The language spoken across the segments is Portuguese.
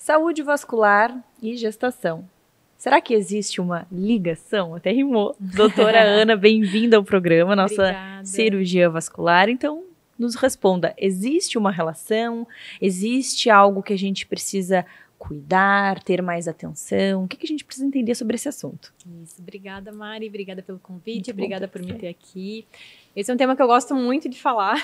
Saúde vascular e gestação. Será que existe uma ligação? Até rimou. Doutora Ana, bem-vinda ao programa, nossa Obrigada. Cirurgia vascular. Então, nos responda, existe uma relação? Existe algo que a gente precisa cuidar, ter mais atenção? O que a gente precisa entender sobre esse assunto? Isso, obrigada, Mari, obrigada pelo convite, Muito obrigada bom por me ter aqui. Esse é um tema que eu gosto muito de falar,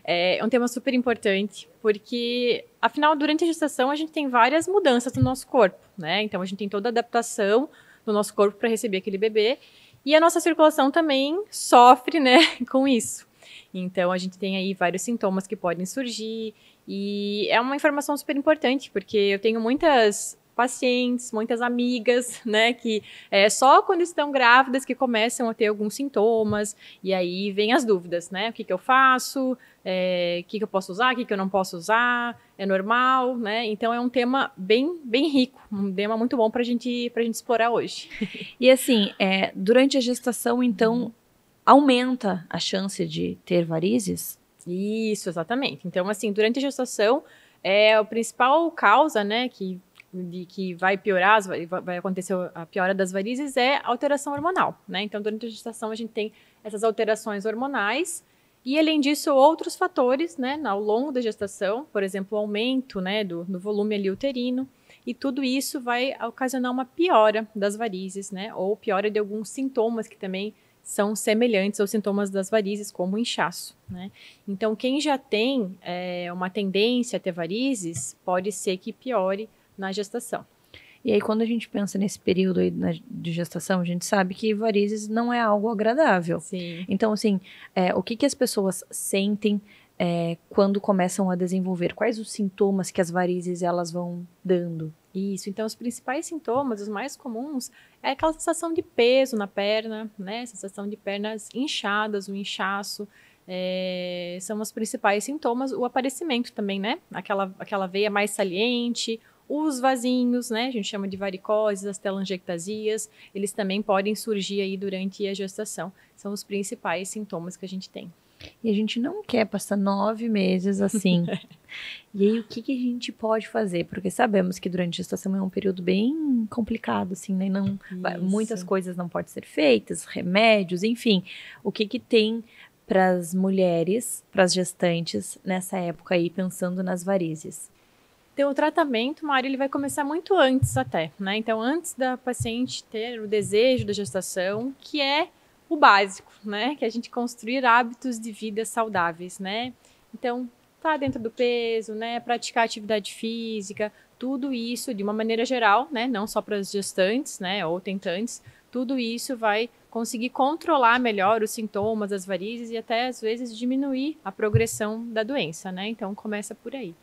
é um tema super importante, porque, afinal, durante a gestação, a gente tem várias mudanças no nosso corpo, né? Então, a gente tem toda a adaptação do nosso corpo para receber aquele bebê, e a nossa circulação também sofre, né, com isso. Então, a gente tem aí vários sintomas que podem surgir, e é uma informação super importante, porque eu tenho muitas pacientes, muitas amigas, né, que só quando estão grávidas que começam a ter alguns sintomas, e aí vem as dúvidas, né, o que eu faço, o que eu posso usar, o que eu não posso usar, é normal, né, então é um tema bem rico, um tema muito bom pra gente explorar hoje. E assim, durante a gestação, então, aumenta a chance de ter varizes? Isso, exatamente. Então, assim, durante a gestação, a principal causa, né, que vai piorar, vai acontecer a piora das varizes é a alteração hormonal, né? Então, durante a gestação, a gente tem essas alterações hormonais e, além disso, outros fatores, né, ao longo da gestação, por exemplo, o aumento, né, do volume ali uterino, e tudo isso vai ocasionar uma piora das varizes, né, ou piora de alguns sintomas que também são semelhantes aos sintomas das varizes, como o inchaço, né? Então, quem já tem uma tendência a ter varizes, pode ser que piore na gestação. E aí, quando a gente pensa nesse período aí de gestação, a gente sabe que varizes não é algo agradável. Sim. Então, assim, o que as pessoas sentem quando começam a desenvolver? Quais os sintomas que as varizes elas vão dando? Isso, então os principais sintomas, os mais comuns, é aquela sensação de peso na perna, né? Sensação de pernas inchadas, o inchaço, são os principais sintomas. O aparecimento também, né? Aquela veia mais saliente, os vasinhos, né? A gente chama de varicoses, as telangiectasias, eles também podem surgir aí durante a gestação. São os principais sintomas que a gente tem. E a gente não quer passar 9 meses assim. E aí, o que a gente pode fazer? Porque sabemos que durante a gestação é um período bem complicado, assim, né? Não, muitas coisas não podem ser feitas, remédios, enfim. O que tem para as mulheres, para as gestantes, nessa época aí, pensando nas varizes? Então, o tratamento, Mari, ele vai começar muito antes até, né? Então, antes da paciente ter o desejo da gestação, que é o básico, né? Que é a gente construir hábitos de vida saudáveis, né? Então, tá dentro do peso, né? Praticar atividade física, tudo isso de uma maneira geral, né? Não só para as gestantes, né? Ou tentantes, tudo isso vai conseguir controlar melhor os sintomas das varizes e até, às vezes, diminuir a progressão da doença, né? Então, começa por aí.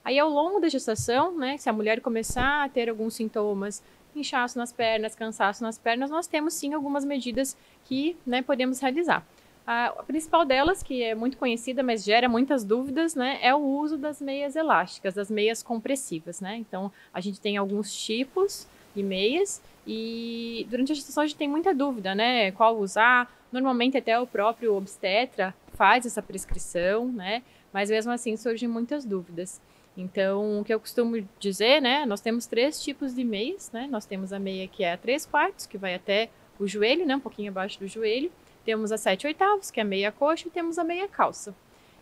Aí, ao longo da gestação, né, se a mulher começar a ter alguns sintomas, inchaço nas pernas, cansaço nas pernas, nós temos sim algumas medidas que, né, podemos realizar. A principal delas, que é muito conhecida, mas gera muitas dúvidas, né, é o uso das meias elásticas, das meias compressivas, né? Então, a gente tem alguns tipos de meias e durante a gestação a gente tem muita dúvida, né, qual usar. Normalmente até o próprio obstetra faz essa prescrição, né, mas mesmo assim surgem muitas dúvidas. Então, o que eu costumo dizer, né, nós temos 3 tipos de meias, né, nós temos a meia que é a 3/4, que vai até o joelho, né, um pouquinho abaixo do joelho, temos a 7/8, que é a meia coxa, e temos a meia calça.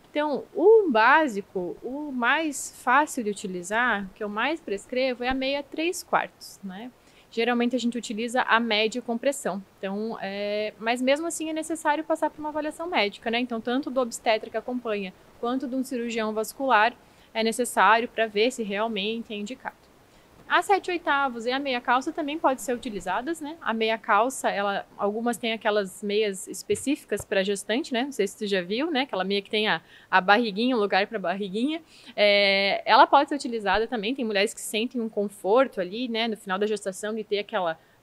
Então, o básico, o mais fácil de utilizar, que eu mais prescrevo, é a meia 3/4, né. Geralmente a gente utiliza a média compressão, então, mas mesmo assim é necessário passar por uma avaliação médica, né, então tanto do obstetra que acompanha, quanto de um cirurgião vascular, é necessário para ver se realmente é indicado. A 7/8 e a meia calça também podem ser utilizadas, né? A meia calça, algumas têm aquelas meias específicas para gestante, né? Não sei se você já viu, né? Aquela meia que tem a barriguinha, um lugar para barriguinha. Ela pode ser utilizada também. Tem mulheres que sentem um conforto ali, né? No final da gestação, de ter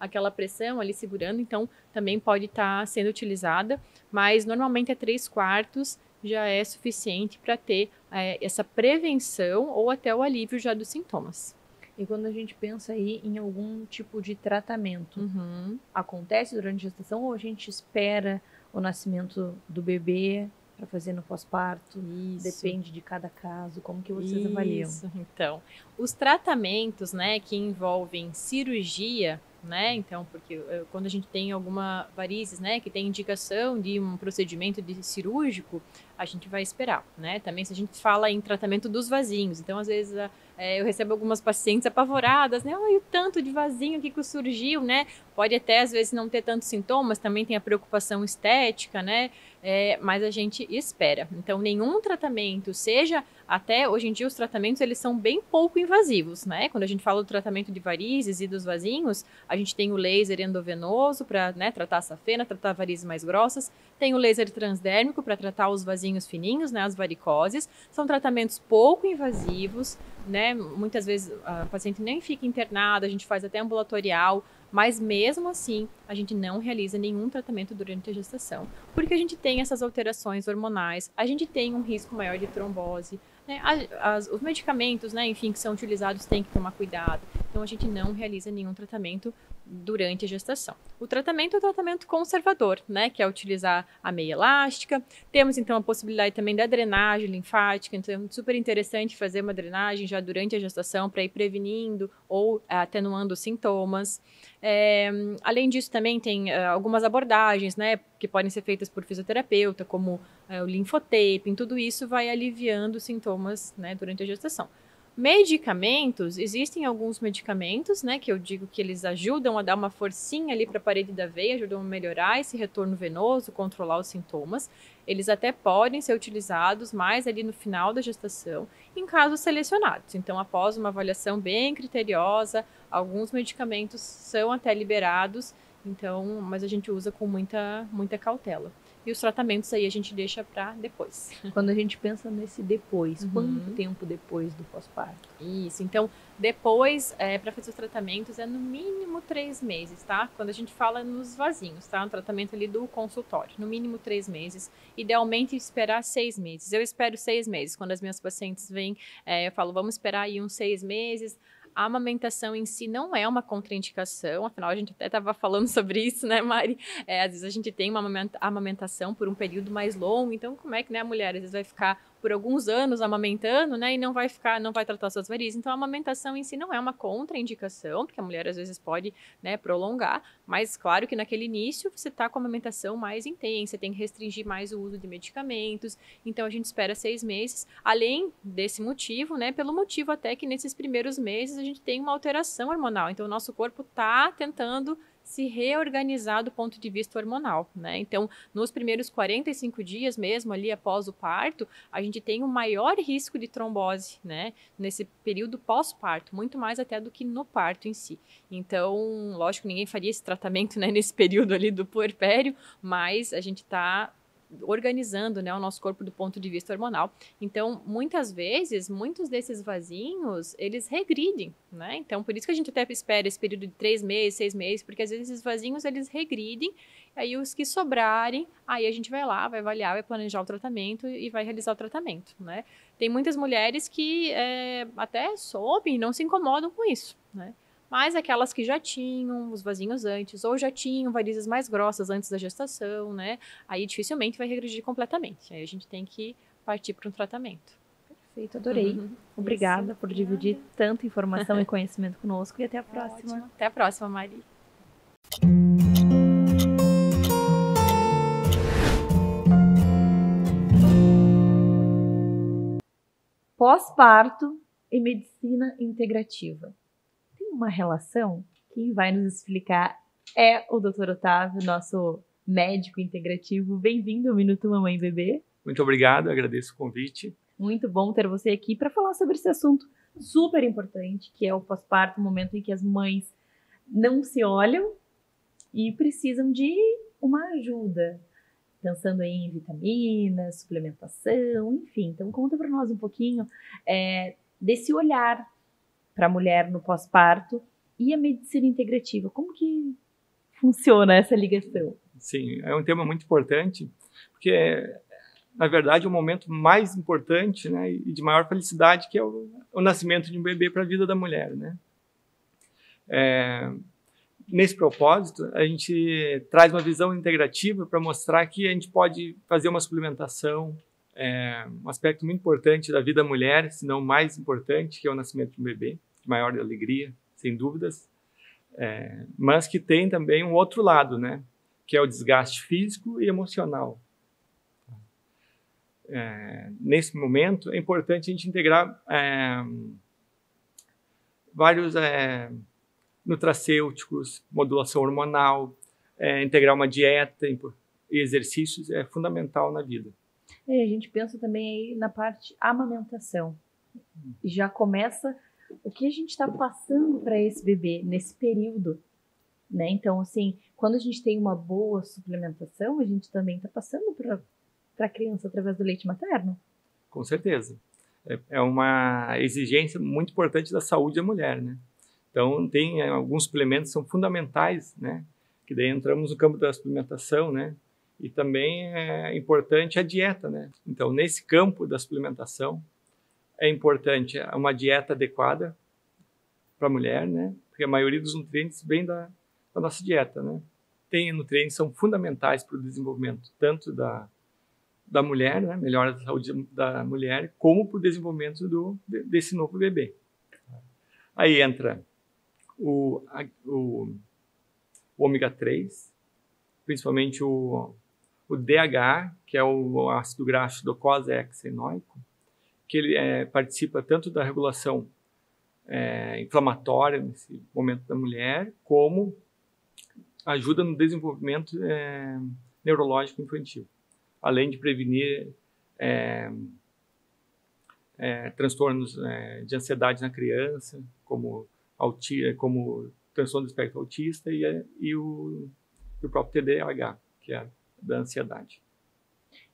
aquela pressão ali segurando. Então, também pode estar sendo utilizada. Mas, normalmente, é 3/4 já é suficiente para ter essa prevenção ou até o alívio já dos sintomas. E quando a gente pensa aí em algum tipo de tratamento, acontece durante a gestação ou a gente espera o nascimento do bebê para fazer no pós-parto? Depende de cada caso. Como que vocês avaliam? Então, os tratamentos, né, que envolvem cirurgia, né, então, porque quando a gente tem alguma varizes, né, que tem indicação de um procedimento cirúrgico, a gente vai esperar, né? Também se a gente fala em tratamento dos vasinhos, então às vezes eu recebo algumas pacientes apavoradas, né? Olha o tanto de vasinho aqui que surgiu, né? Pode até às vezes não ter tantos sintomas, também tem a preocupação estética, né? Mas a gente espera. Então, nenhum tratamento, seja até hoje em dia os tratamentos eles são bem pouco invasivos, né? Quando a gente fala do tratamento de varizes e dos vasinhos, a gente tem o laser endovenoso para, né, tratar a safena, tratar varizes mais grossas, tem o laser transdérmico para tratar os vasinhos fininhos, né, as varicoses. São tratamentos pouco invasivos, né? Muitas vezes a paciente nem fica internada, a gente faz até ambulatorial, mas mesmo assim a gente não realiza nenhum tratamento durante a gestação, porque a gente tem essas alterações hormonais, a gente tem um risco maior de trombose, né? Os medicamentos, né, enfim, que são utilizados tem que tomar cuidado, então a gente não realiza nenhum tratamento durante a gestação. O tratamento é o tratamento conservador, né, que é utilizar a meia elástica. Temos então a possibilidade também da drenagem linfática, então é super interessante fazer uma drenagem já durante a gestação para ir prevenindo ou atenuando os sintomas. Além disso também tem algumas abordagens, né, que podem ser feitas por fisioterapeuta, como o linfotaping, tudo isso vai aliviando os sintomas, né, durante a gestação. Medicamentos, existem alguns medicamentos, né, que eu digo que eles ajudam a dar uma forcinha ali para a parede da veia, ajudam a melhorar esse retorno venoso, controlar os sintomas. Eles até podem ser utilizados mais ali no final da gestação, em casos selecionados. Então, após uma avaliação bem criteriosa, alguns medicamentos são até liberados, então, mas a gente usa com muita cautela. E os tratamentos aí a gente deixa para depois. Quando a gente pensa nesse depois, quanto tempo depois do pós-parto? Isso, então depois, para fazer os tratamentos é no mínimo 3 meses, tá? Quando a gente fala nos vasinhos, tá? No tratamento ali do consultório, no mínimo 3 meses. Idealmente esperar 6 meses. Eu espero 6 meses. Quando as minhas pacientes vêm, eu falo, vamos esperar aí uns 6 meses. A amamentação em si não é uma contraindicação, afinal a gente até estava falando sobre isso, né, Mari? Às vezes a gente tem uma amamentação por um período mais longo, então como é que, né, a mulher às vezes vai ficar por alguns anos amamentando, né, e não vai tratar suas varizes. Então a amamentação em si não é uma contraindicação, porque a mulher às vezes pode, né, prolongar, mas claro que naquele início você está com a amamentação mais intensa, tem que restringir mais o uso de medicamentos, então a gente espera 6 meses, além desse motivo, né, pelo motivo até que nesses primeiros meses a gente tem uma alteração hormonal, então o nosso corpo está tentando se reorganizar do ponto de vista hormonal, né? Então, nos primeiros 45 dias mesmo, ali após o parto, a gente tem um maior risco de trombose, né? Nesse período pós-parto, muito mais até do que no parto em si. Então, lógico, ninguém faria esse tratamento, né, nesse período ali do puerpério, mas a gente está organizando, né, o nosso corpo do ponto de vista hormonal. Então, muitas vezes, muitos desses vasinhos, eles regridem, né? Então, por isso que a gente até espera esse período de 3 meses, 6 meses, porque às vezes esses vasinhos, eles regridem, aí os que sobrarem, aí a gente vai lá, vai avaliar, vai planejar o tratamento e vai realizar o tratamento, né? Tem muitas mulheres que até sobem e não se incomodam com isso, né? Mas aquelas que já tinham os vasinhos antes, ou já tinham varizes mais grossas antes da gestação, né? Aí dificilmente vai regredir completamente. Aí a gente tem que partir para um tratamento. Perfeito, adorei. Obrigada por dividir tanta informação e conhecimento conosco e até a próxima. Ótimo. Até a próxima, Mari. Pós-parto e medicina integrativa. Uma relação, quem vai nos explicar é o Dr. Otávio, nosso médico integrativo. Bem-vindo ao Minuto Mamãe e Bebê. Muito obrigado, agradeço o convite. Muito bom ter você aqui para falar sobre esse assunto super importante, que é o pós-parto, o momento em que as mães não se olham e precisam de uma ajuda, pensando em vitaminas, suplementação, enfim. Então, conta para nós um pouquinho desse olhar para a mulher no pós-parto e a medicina integrativa. Como que funciona essa ligação? Sim, é um tema muito importante, porque na verdade é o momento mais importante, né, e de maior felicidade, que é o nascimento de um bebê para a vida da mulher, né? nesse propósito, a gente traz uma visão integrativa para mostrar que a gente pode fazer uma suplementação, um aspecto muito importante da vida da mulher, se não o mais importante, que é o nascimento de um bebê, de maior alegria, sem dúvidas, mas que tem também um outro lado, né, que é o desgaste físico e emocional. Nesse momento, é importante a gente integrar vários nutracêuticos, modulação hormonal, integrar uma dieta e exercícios é fundamental na vida. A gente pensa também aí na parte amamentação. Já começa o que a gente está passando para esse bebê nesse período, né? Então, assim, quando a gente tem uma boa suplementação, a gente também está passando para a criança através do leite materno. Com certeza. É uma exigência muito importante da saúde da mulher, né? Então, tem alguns suplementos que são fundamentais, né? Que daí entramos no campo da suplementação, né? E também é importante a dieta, né? Então, nesse campo da suplementação, é importante uma dieta adequada para a mulher, né? Porque a maioria dos nutrientes vem da nossa dieta, né? Tem nutrientes que são fundamentais para o desenvolvimento tanto da mulher, né? Melhora da saúde da mulher, como para o desenvolvimento desse novo bebê. Aí entra o ômega 3, principalmente o DHA, que é o ácido graxo docosahexaenoico, que ele participa tanto da regulação inflamatória nesse momento da mulher, como ajuda no desenvolvimento neurológico infantil, além de prevenir transtornos de ansiedade na criança, como transtorno do espectro autista e o próprio TDAH, que é da ansiedade.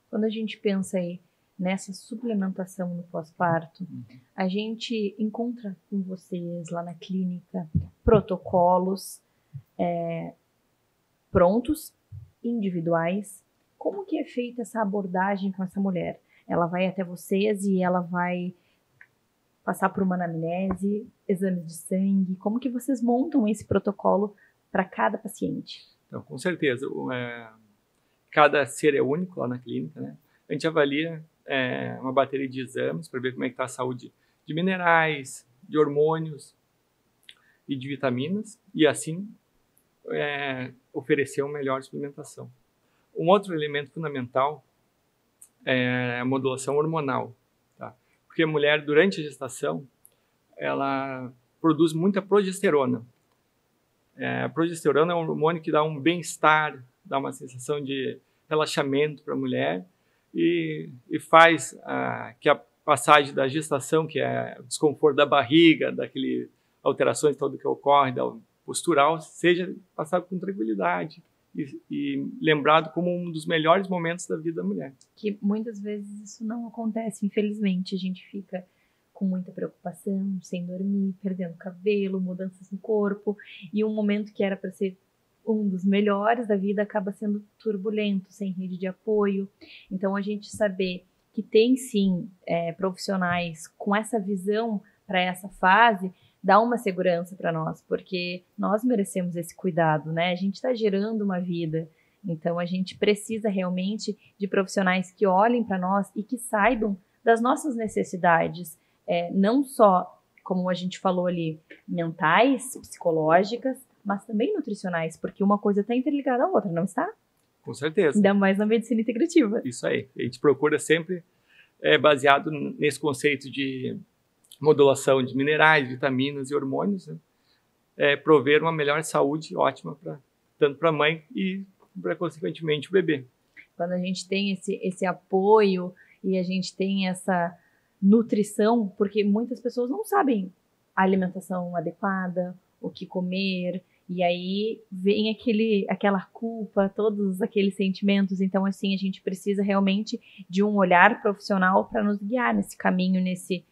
Quando a gente pensa aí nessa suplementação no pós-parto, a gente encontra com vocês lá na clínica protocolos prontos, individuais. Como que é feita essa abordagem com essa mulher? Ela vai até vocês e ela vai passar por uma anamnese, exames de sangue. Como que vocês montam esse protocolo para cada paciente? Então, com certeza. Cada ser é único lá na clínica, né? A gente avalia uma bateria de exames para ver como é que está a saúde de minerais, de hormônios e de vitaminas, e assim oferecer uma melhor suplementação. Um outro elemento fundamental é a modulação hormonal, tá? Porque a mulher, durante a gestação, ela produz muita progesterona. A progesterona é um hormônio que dá um bem-estar, dá uma sensação de relaxamento para a mulher e faz que a passagem da gestação, que é o desconforto da barriga, daquelas alterações todas que ocorrem, da postural, seja passado com tranquilidade e lembrado como um dos melhores momentos da vida da mulher. Que muitas vezes isso não acontece, infelizmente. A gente fica com muita preocupação, sem dormir, perdendo cabelo, mudanças no corpo, e um momento que era para ser um dos melhores da vida acaba sendo turbulento, sem rede de apoio. Então, a gente saber que tem, sim, profissionais com essa visão para essa fase, dá uma segurança para nós, porque nós merecemos esse cuidado, né? A gente está gerando uma vida, então a gente precisa realmente de profissionais que olhem para nós e que saibam das nossas necessidades, não só, como a gente falou ali, mentais, psicológicas, mas também nutricionais, porque uma coisa está interligada à outra, não está? Com certeza. Ainda mais na medicina integrativa. Isso aí. A gente procura sempre, baseado nesse conceito de modulação de minerais, vitaminas e hormônios, né? Prover uma melhor saúde ótima tanto para a mãe e, consequentemente, o bebê. Quando a gente tem esse apoio e a gente tem essa nutrição, porque muitas pessoas não sabem a alimentação adequada, o que comer, e aí vem aquela culpa, todos aqueles sentimentos. Então, assim, a gente precisa realmente de um olhar profissional para nos guiar nesse caminho, nesse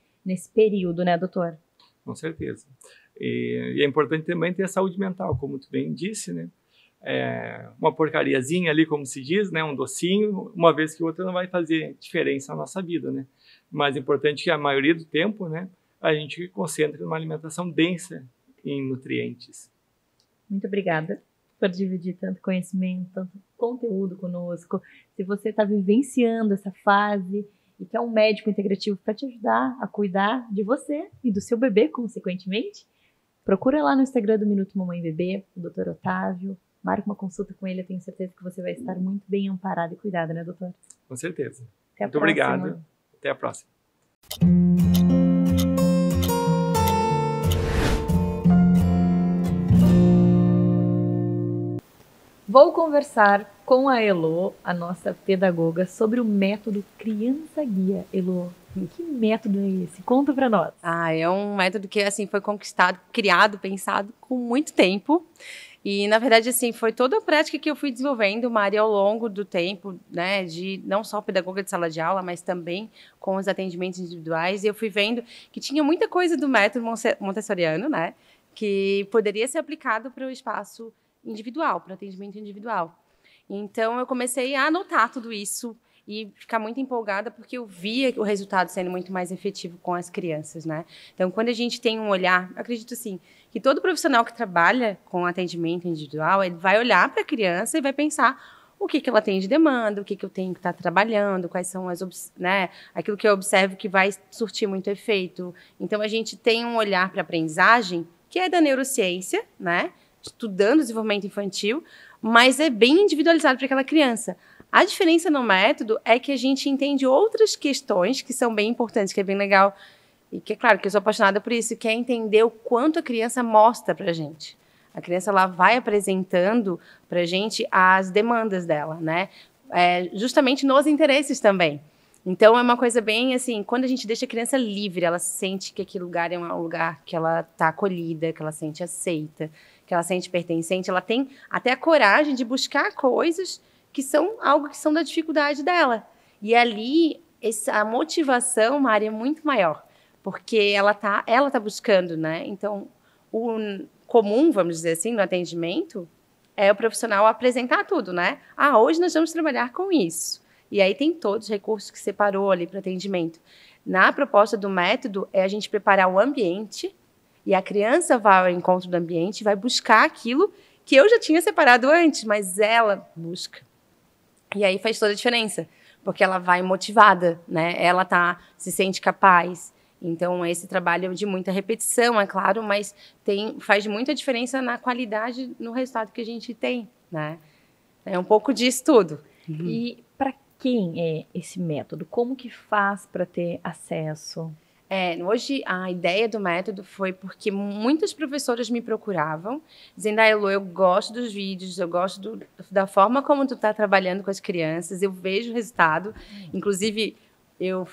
período, né, doutor? Com certeza. E é importante também ter a saúde mental, como tu bem disse, né? Uma porcariazinha ali, como se diz, né? Um docinho, uma vez que outra não vai fazer diferença na nossa vida, né? Mas é importante que a maioria do tempo, né, a gente concentre numa alimentação densa em nutrientes. Muito obrigada por dividir tanto conhecimento, tanto conteúdo conosco. Se você está vivenciando essa fase e quer um médico integrativo para te ajudar a cuidar de você e do seu bebê, consequentemente, procura lá no Instagram do Minuto Mamãe Bebê, o Dr. Otávio. Marque uma consulta com ele, eu tenho certeza que você vai estar muito bem amparada e cuidada, né, doutor? Com certeza. Até a Muito próxima. obrigado. Até a próxima. Vou conversar com a Elo, a nossa pedagoga, sobre o método Criança Guia. Elo, que método é esse? Conta pra nós. É um método que, assim, foi conquistado, criado, pensado com muito tempo. E, na verdade, assim, foi toda a prática que eu fui desenvolvendo, Mari, ao longo do tempo, né, de não só pedagoga de sala de aula, mas também com os atendimentos individuais. E eu fui vendo que tinha muita coisa do método montessoriano, né, que poderia ser aplicado para o espaço individual, para o atendimento individual. Então, eu comecei a anotar tudo isso e ficar muito empolgada porque eu via o resultado sendo muito mais efetivo com as crianças, né? Então, quando a gente tem um olhar, acredito assim, que todo profissional que trabalha com atendimento individual, ele vai olhar para a criança e vai pensar o que ela tem de demanda, o que eu tenho que estar trabalhando, quais são né, aquilo que eu observo que vai surtir muito efeito. Então, a gente tem um olhar para a aprendizagem que é da neurociência, né? Estudando desenvolvimento infantil, mas é bem individualizado para aquela criança. A diferença no método é que a gente entende outras questões que são bem importantes, que é bem legal, e que é claro que eu sou apaixonada por isso, que é entender o quanto a criança mostra para a gente. A criança ela vai apresentando para a gente as demandas dela, né? Justamente nos interesses também. Então, é uma coisa bem assim, quando a gente deixa a criança livre, ela sente que aquele lugar é um lugar que ela está acolhida, que ela sente aceita, que ela sente pertencente, ela tem até a coragem de buscar coisas que são algo que são da dificuldade dela. E ali, a motivação, Mari, é muito maior, porque ela tá buscando, né? Então, o comum, vamos dizer assim, no atendimento, é o profissional apresentar tudo, né? Hoje nós vamos trabalhar com isso. E aí tem todos os recursos que separou ali para atendimento. Na proposta do método, é a gente preparar o ambiente e a criança vai ao encontro do ambiente e vai buscar aquilo que eu já tinha separado antes, mas ela busca. E aí faz toda a diferença, porque ela vai motivada, né? Ela se sente capaz. Então, esse trabalho é de muita repetição, é claro, mas faz muita diferença na qualidade, no resultado que a gente tem, né? É um pouco disso tudo. E para quem é esse método? Como que faz para ter acesso? Hoje, a ideia do método foi porque muitas professoras me procuravam, dizendo, Elo, eu gosto dos vídeos, eu gosto da forma como tu está trabalhando com as crianças, eu vejo o resultado. Inclusive, eu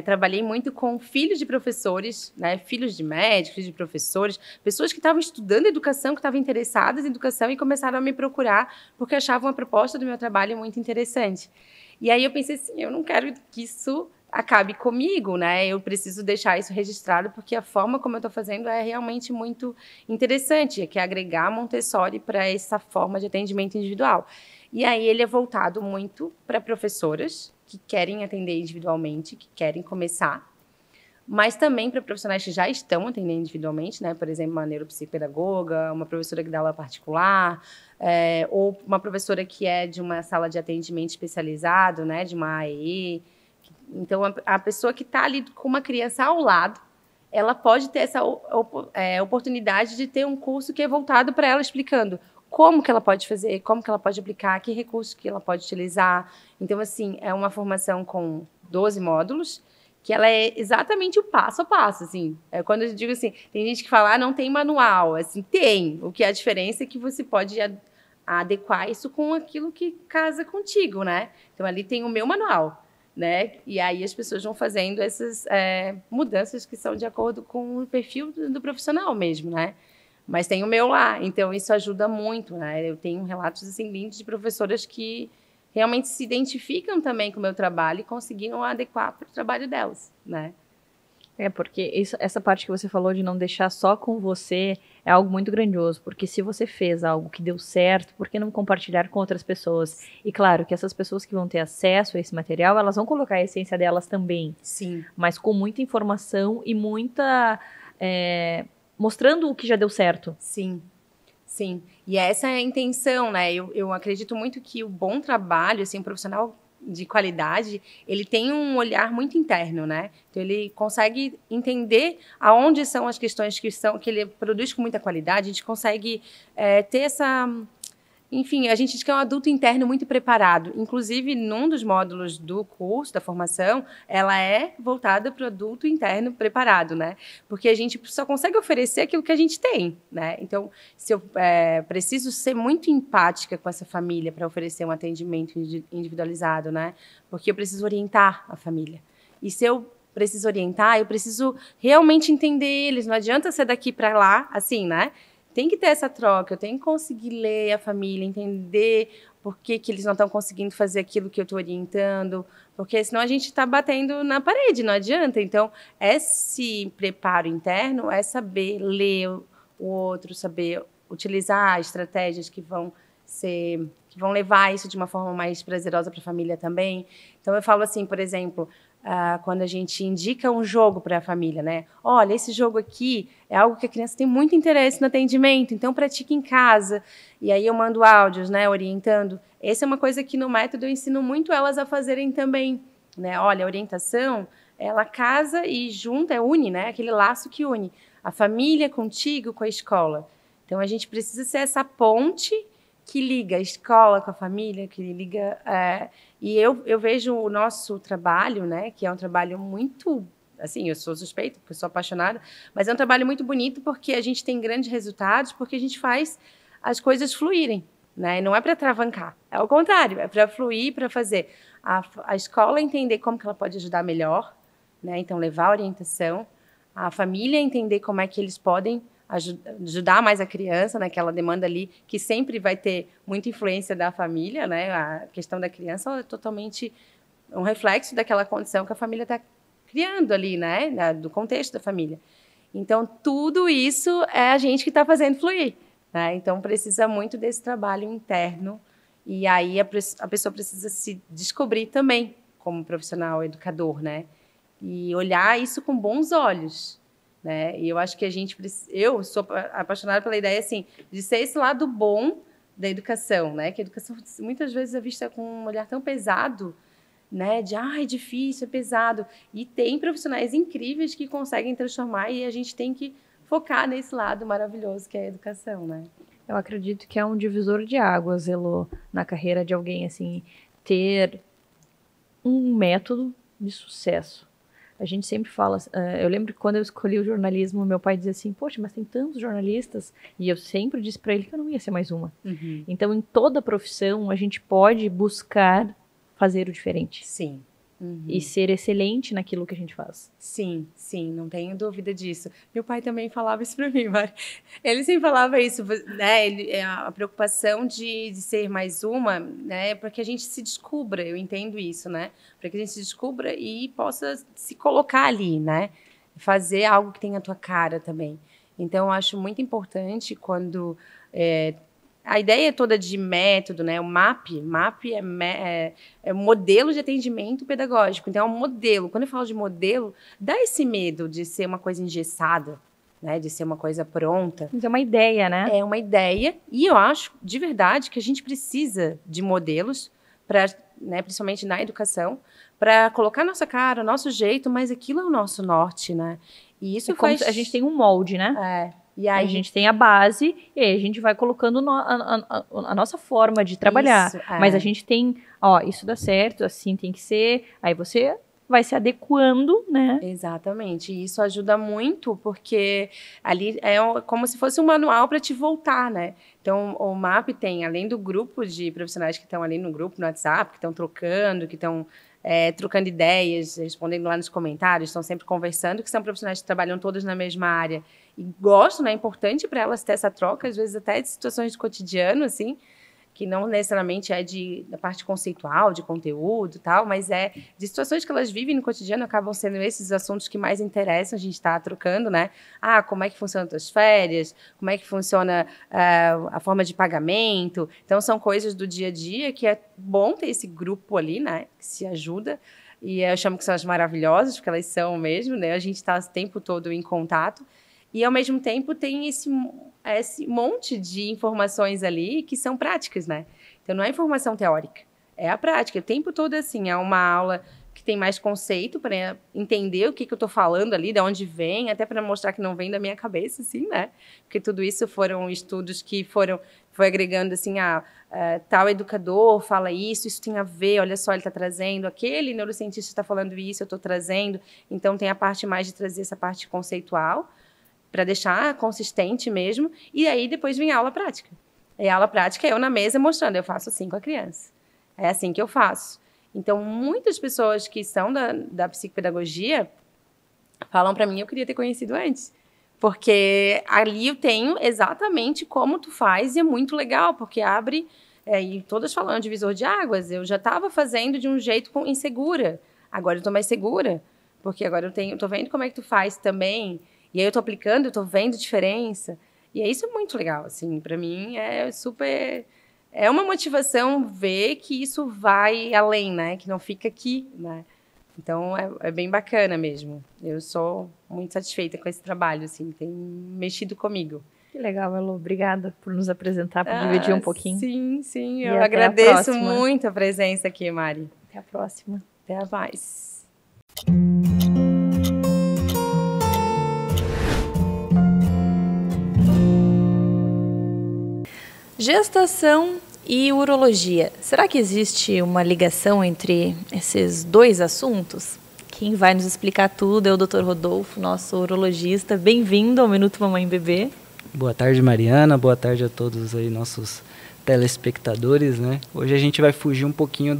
trabalhei muito com filhos de professores, né, filhos de médicos, filhos de professores, pessoas que estavam estudando educação, que estavam interessadas em educação e começaram a me procurar porque achavam a proposta do meu trabalho muito interessante. E aí eu pensei assim, eu não quero que isso acabe comigo, né? Eu preciso deixar isso registrado porque a forma como eu estou fazendo é realmente muito interessante, que é agregar Montessori para essa forma de atendimento individual. E aí ele é voltado muito para professoras que querem atender individualmente, que querem começar, mas também para profissionais que já estão atendendo individualmente, né? Por exemplo, uma neuropsicopedagoga, uma professora que dá aula particular, ou uma professora que é de uma sala de atendimento especializado, né? De uma AE. Então, a pessoa que está ali com uma criança ao lado, ela pode ter essa oportunidade de ter um curso que é voltado para ela, explicando como que ela pode fazer, como que ela pode aplicar, que recursos que ela pode utilizar. Então, assim, é uma formação com 12 módulos, que ela é exatamente o passo a passo, assim. Quando eu digo assim, tem gente que fala, não tem manual, assim, tem. O que a diferença é que você pode adequar isso com aquilo que casa contigo, né? Então, ali tem o meu manual, né? E aí as pessoas vão fazendo essas mudanças que são de acordo com o perfil do profissional mesmo, né? Mas tem o meu lá, então isso ajuda muito, né? Eu tenho relatos assim lindos de professoras que realmente se identificam também com o meu trabalho e conseguiram adequar para o trabalho delas, né? Porque essa parte que você falou de não deixar só com você é algo muito grandioso, porque se você fez algo que deu certo, por que não compartilhar com outras pessoas? E claro que essas pessoas que vão ter acesso a esse material, elas vão colocar a essência delas também. Sim. Mas com muita informação e muita... mostrando o que já deu certo. Sim. Sim, e essa é a intenção, né? Eu acredito muito que o bom trabalho, assim, um profissional de qualidade, ele tem um olhar muito interno, né? Então, ele consegue entender aonde são as questões que ele produz com muita qualidade, a gente consegue ter essa... Enfim, a gente diz que é um adulto interno muito preparado. Inclusive, num dos módulos do curso, da formação, ela é voltada para o adulto interno preparado, né? Porque a gente só consegue oferecer aquilo que a gente tem, né? Então, se eu preciso ser muito empática com essa família para oferecer um atendimento individualizado, né? Porque eu preciso orientar a família. E se eu preciso orientar, eu preciso realmente entender eles. Não adianta ser daqui para lá, assim, né? Tem que ter essa troca, eu tenho que conseguir ler a família, entender por que eles não estão conseguindo fazer aquilo que eu estou orientando, porque senão a gente está batendo na parede, não adianta. Então, esse preparo interno é saber ler o outro, saber utilizar estratégias que vão levar isso de uma forma mais prazerosa para a família também. Então, eu falo assim, por exemplo... quando a gente indica um jogo para a família, né? Olha, esse jogo aqui é algo que a criança tem muito interesse no atendimento, então pratique em casa. E aí eu mando áudios, né, orientando. Essa é uma coisa que no método eu ensino muito elas a fazerem também, né? Olha, a orientação, ela casa e junta, une, né? Aquele laço que une a família contigo com a escola. Então a gente precisa ser essa ponte que liga a escola com a família, que liga... E eu vejo o nosso trabalho, né, que é um trabalho muito... Assim, eu sou suspeita, porque eu sou apaixonada, mas é um trabalho muito bonito porque a gente tem grandes resultados, porque a gente faz as coisas fluírem, né? E não é para travancar, é o contrário, é para fluir, para fazer a escola entender como que ela pode ajudar melhor, né? Então, levar a orientação, a família entender como é que eles podem ajudar mais a criança naquela demanda ali, que sempre vai ter muita influência da família, né? A questão da criança é totalmente um reflexo daquela condição que a família está criando ali, né? Do contexto da família. Então, tudo isso é a gente que está fazendo fluir, né? Então, precisa muito desse trabalho interno e aí a pessoa precisa se descobrir também como profissional educador, né? E olhar isso com bons olhos, né? E eu acho que eu sou apaixonada pela ideia assim de ser esse lado bom da educação, né? Que a educação muitas vezes é vista com um olhar tão pesado, né? De é difícil, é pesado. E tem profissionais incríveis que conseguem transformar e a gente tem que focar nesse lado maravilhoso que é a educação, né? Eu acredito que é um divisor de águas, Elô, na carreira de alguém, assim, ter um método de sucesso. A gente sempre fala, eu lembro que quando eu escolhi o jornalismo, meu pai dizia assim, poxa, mas tem tantos jornalistas, e eu sempre disse para ele que eu não ia ser mais uma. Uhum. Então, em toda profissão, a gente pode buscar fazer o diferente. Sim. Uhum. E ser excelente naquilo que a gente faz. Sim, sim, não tenho dúvida disso. Meu pai também falava isso para mim, Mari. Ele sempre falava isso, né? A preocupação de ser mais uma, né? Para que a gente se descubra, eu entendo isso, né? Para que a gente se descubra e possa se colocar ali, né? Fazer algo que tenha a tua cara também. Então, eu acho muito importante quando... a ideia toda de método, né? O MAP é modelo de atendimento pedagógico. Então, é um modelo. Quando eu falo de modelo, dá esse medo de ser uma coisa engessada, né? De ser uma coisa pronta. Mas é uma ideia, né? É uma ideia. E eu acho, de verdade, que a gente precisa de modelos, né, principalmente na educação, para colocar nossa cara, nosso jeito, mas aquilo é o nosso norte, né? E isso faz... A gente tem um molde, né? E aí, a gente tem a base e aí a gente vai colocando a nossa forma de trabalhar. Isso, Mas a gente tem, isso dá certo, assim tem que ser. Aí você vai se adequando, né? Exatamente. E isso ajuda muito porque ali é como se fosse um manual para te voltar, né? Então, o MAP tem, além do grupo de profissionais que estão ali no grupo, no WhatsApp, que estão trocando, que estão trocando ideias, respondendo lá nos comentários, estão sempre conversando, que são profissionais que trabalham todos na mesma área e gostam, né? É importante para elas ter essa troca, às vezes até de situações de cotidiano, assim, que não necessariamente é da parte conceitual, de conteúdo e tal, mas é de situações que elas vivem no cotidiano, acabam sendo esses assuntos que mais interessam, a gente está trocando, né? Como é que funcionam as tuas férias? Como é que funciona a forma de pagamento? Então, são coisas do dia a dia que é bom ter esse grupo ali, né? Que se ajuda. E eu chamo que são as maravilhosas, porque elas são mesmo, né? A gente está o tempo todo em contato. E, ao mesmo tempo, tem esse monte de informações ali que são práticas, né? Então, não é informação teórica, é a prática. O tempo todo, assim, é uma aula que tem mais conceito para entender o que eu estou falando ali, de onde vem, até para mostrar que não vem da minha cabeça, assim, né? Porque tudo isso foram estudos que foi agregando, assim, tal educador fala isso tem a ver, olha só, ele está trazendo, aquele neurocientista está falando isso, eu estou trazendo. Então, tem a parte mais de trazer essa parte conceitual, para deixar consistente mesmo, e aí depois vem a aula prática. E a aula prática é eu na mesa mostrando, eu faço assim com a criança. É assim que eu faço. Então, muitas pessoas que são da psicopedagogia falam para mim, eu queria ter conhecido antes. Porque ali eu tenho exatamente como tu faz e é muito legal, porque abre, e todas falando de divisor de águas, eu já estava fazendo de um jeito insegura. Agora eu estou mais segura, porque agora eu estou vendo como é que tu faz também, e aí eu estou aplicando, eu estou vendo diferença. E isso é muito legal, assim, para mim é super... É uma motivação ver que isso vai além, né? Que não fica aqui, né? Então, é bem bacana mesmo. Eu sou muito satisfeita com esse trabalho, assim, tem mexido comigo. Que legal, Elo. Obrigada por nos apresentar, por dividir um pouquinho. Sim. Eu agradeço muito a presença aqui, Mari. Até a próxima. Até mais. Gestação e urologia. Será que existe uma ligação entre esses dois assuntos? Quem vai nos explicar tudo é o Dr. Rodolfo, nosso urologista. Bem-vindo ao Minuto Mamãe e Bebê. Boa tarde, Mariana. Boa tarde a todos aí, nossos telespectadores, né? Hoje a gente vai fugir um pouquinho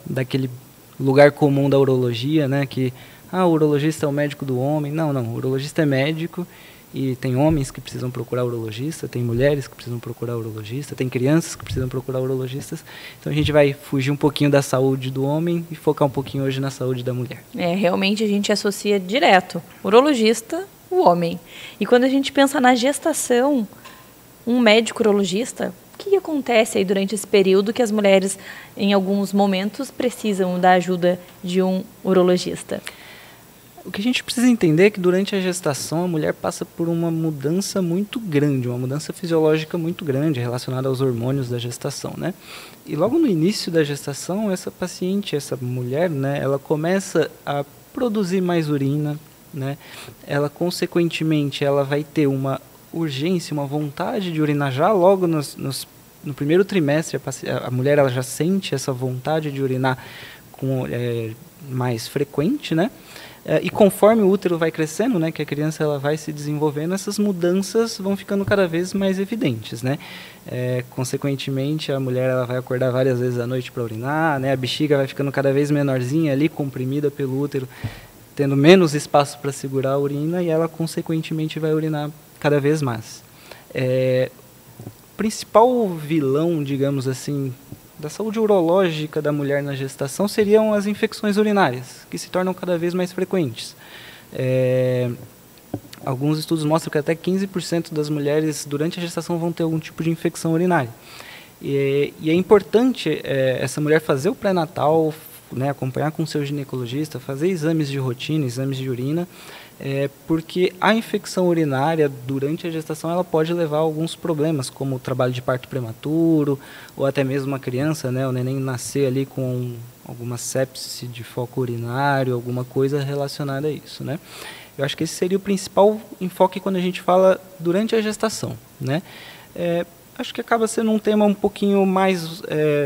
daquele lugar comum da urologia, né? Que, o urologista é o médico do homem. Não, o urologista é médico. E tem homens que precisam procurar urologista, tem mulheres que precisam procurar urologista, tem crianças que precisam procurar urologistas. Então a gente vai fugir um pouquinho da saúde do homem e focar um pouquinho hoje na saúde da mulher. Realmente a gente associa direto urologista, o homem. E quando a gente pensa na gestação, um médico urologista, o que acontece aí durante esse período que as mulheres, em alguns momentos, precisam da ajuda de um urologista? O que a gente precisa entender é que durante a gestação a mulher passa por uma mudança muito grande, uma mudança fisiológica muito grande relacionada aos hormônios da gestação, né? E logo no início da gestação, essa paciente, essa mulher, né, ela começa a produzir mais urina, né? Ela, consequentemente, ela vai ter uma urgência, uma vontade de urinar já logo no primeiro trimestre. A mulher ela já sente essa vontade de urinar mais frequente, né? E conforme o útero vai crescendo, né, que a criança ela vai se desenvolvendo, essas mudanças vão ficando cada vez mais evidentes, né? Consequentemente, a mulher ela vai acordar várias vezes à noite para urinar, né? A bexiga vai ficando cada vez menorzinha ali, comprimida pelo útero, tendo menos espaço para segurar a urina, e ela, consequentemente, vai urinar cada vez mais. O principal vilão, digamos assim, da saúde urológica da mulher na gestação seriam as infecções urinárias, que se tornam cada vez mais frequentes. Alguns estudos mostram que até 15% das mulheres durante a gestação vão ter algum tipo de infecção urinária. E é importante essa mulher fazer o pré-natal, né, acompanhar com o seu ginecologista, fazer exames de rotina, exames de urina, porque a infecção urinária durante a gestação ela pode levar a alguns problemas, como o trabalho de parto prematuro, ou até mesmo uma criança, né, o neném nascer ali com alguma sepse de foco urinário, alguma coisa relacionada a isso, né? Eu acho que esse seria o principal enfoque quando a gente fala durante a gestação, né? Acho que acaba sendo um tema um pouquinho mais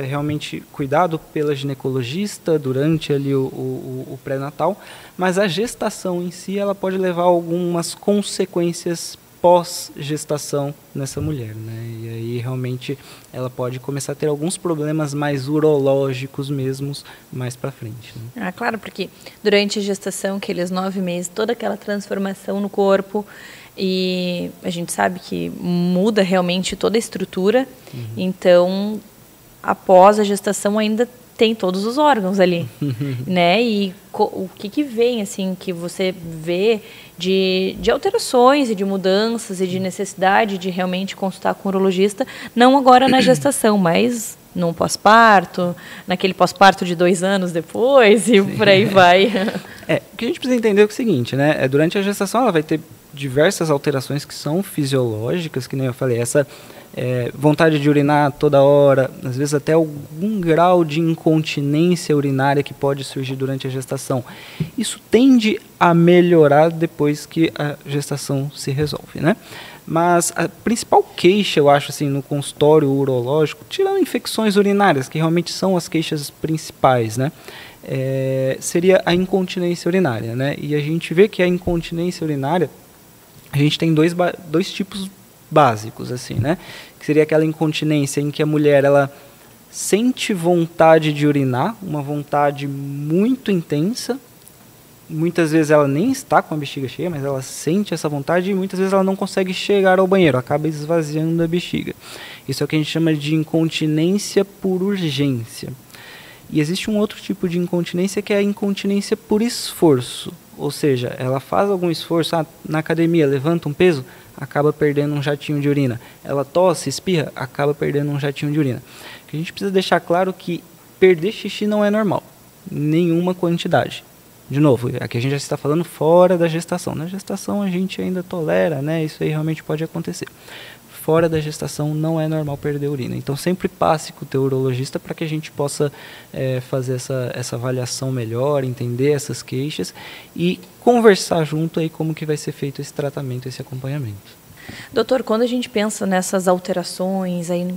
realmente cuidado pela ginecologista durante ali o pré-natal, mas a gestação em si ela pode levar a algumas consequências pós-gestação nessa mulher, né? E aí realmente ela pode começar a ter alguns problemas mais urológicos mesmos mais para frente, né? Claro, porque durante a gestação, aqueles 9 meses, toda aquela transformação no corpo, e a gente sabe que muda realmente toda a estrutura. Então, após a gestação ainda tem todos os órgãos ali, né? E o que vem, assim, que você vê de alterações e de mudanças e de necessidade de realmente consultar com o urologista, não agora na gestação, mas no pós-parto, naquele pós-parto de 2 anos depois e por aí vai. O que a gente precisa entender é o seguinte, né? Durante a gestação ela vai ter diversas alterações que são fisiológicas, que nem eu falei, essa vontade de urinar toda hora, às vezes até algum grau de incontinência urinária que pode surgir durante a gestação. Isso tende a melhorar depois que a gestação se resolve, né? Mas a principal queixa, eu acho, assim, no consultório urológico, tirando infecções urinárias, que realmente são as queixas principais, né? Seria a incontinência urinária, né? E a gente vê que a incontinência urinária, a gente tem dois tipos básicos, assim, né? Que seria aquela incontinência em que a mulher, ela sente vontade de urinar, uma vontade muito intensa. Muitas vezes ela nem está com a bexiga cheia, mas ela sente essa vontade e muitas vezes ela não consegue chegar ao banheiro, acaba esvaziando a bexiga. Isso é o que a gente chama de incontinência por urgência. E existe um outro tipo de incontinência que é a incontinência por esforço. Ou seja, ela faz algum esforço, na academia, levanta um peso, acaba perdendo um jatinho de urina. Ela tosse, espirra, acaba perdendo um jatinho de urina. A gente precisa deixar claro que perder xixi não é normal, nenhuma quantidade. De novo, aqui a gente já está falando fora da gestação. Na gestação a gente ainda tolera, né? Isso aí realmente pode acontecer. Fora da gestação não é normal perder urina. Então sempre passe com o teu urologista para que a gente possa fazer essa avaliação melhor, entender essas queixas e conversar junto aí como que vai ser feito esse tratamento, esse acompanhamento. Doutor, quando a gente pensa nessas alterações, aí,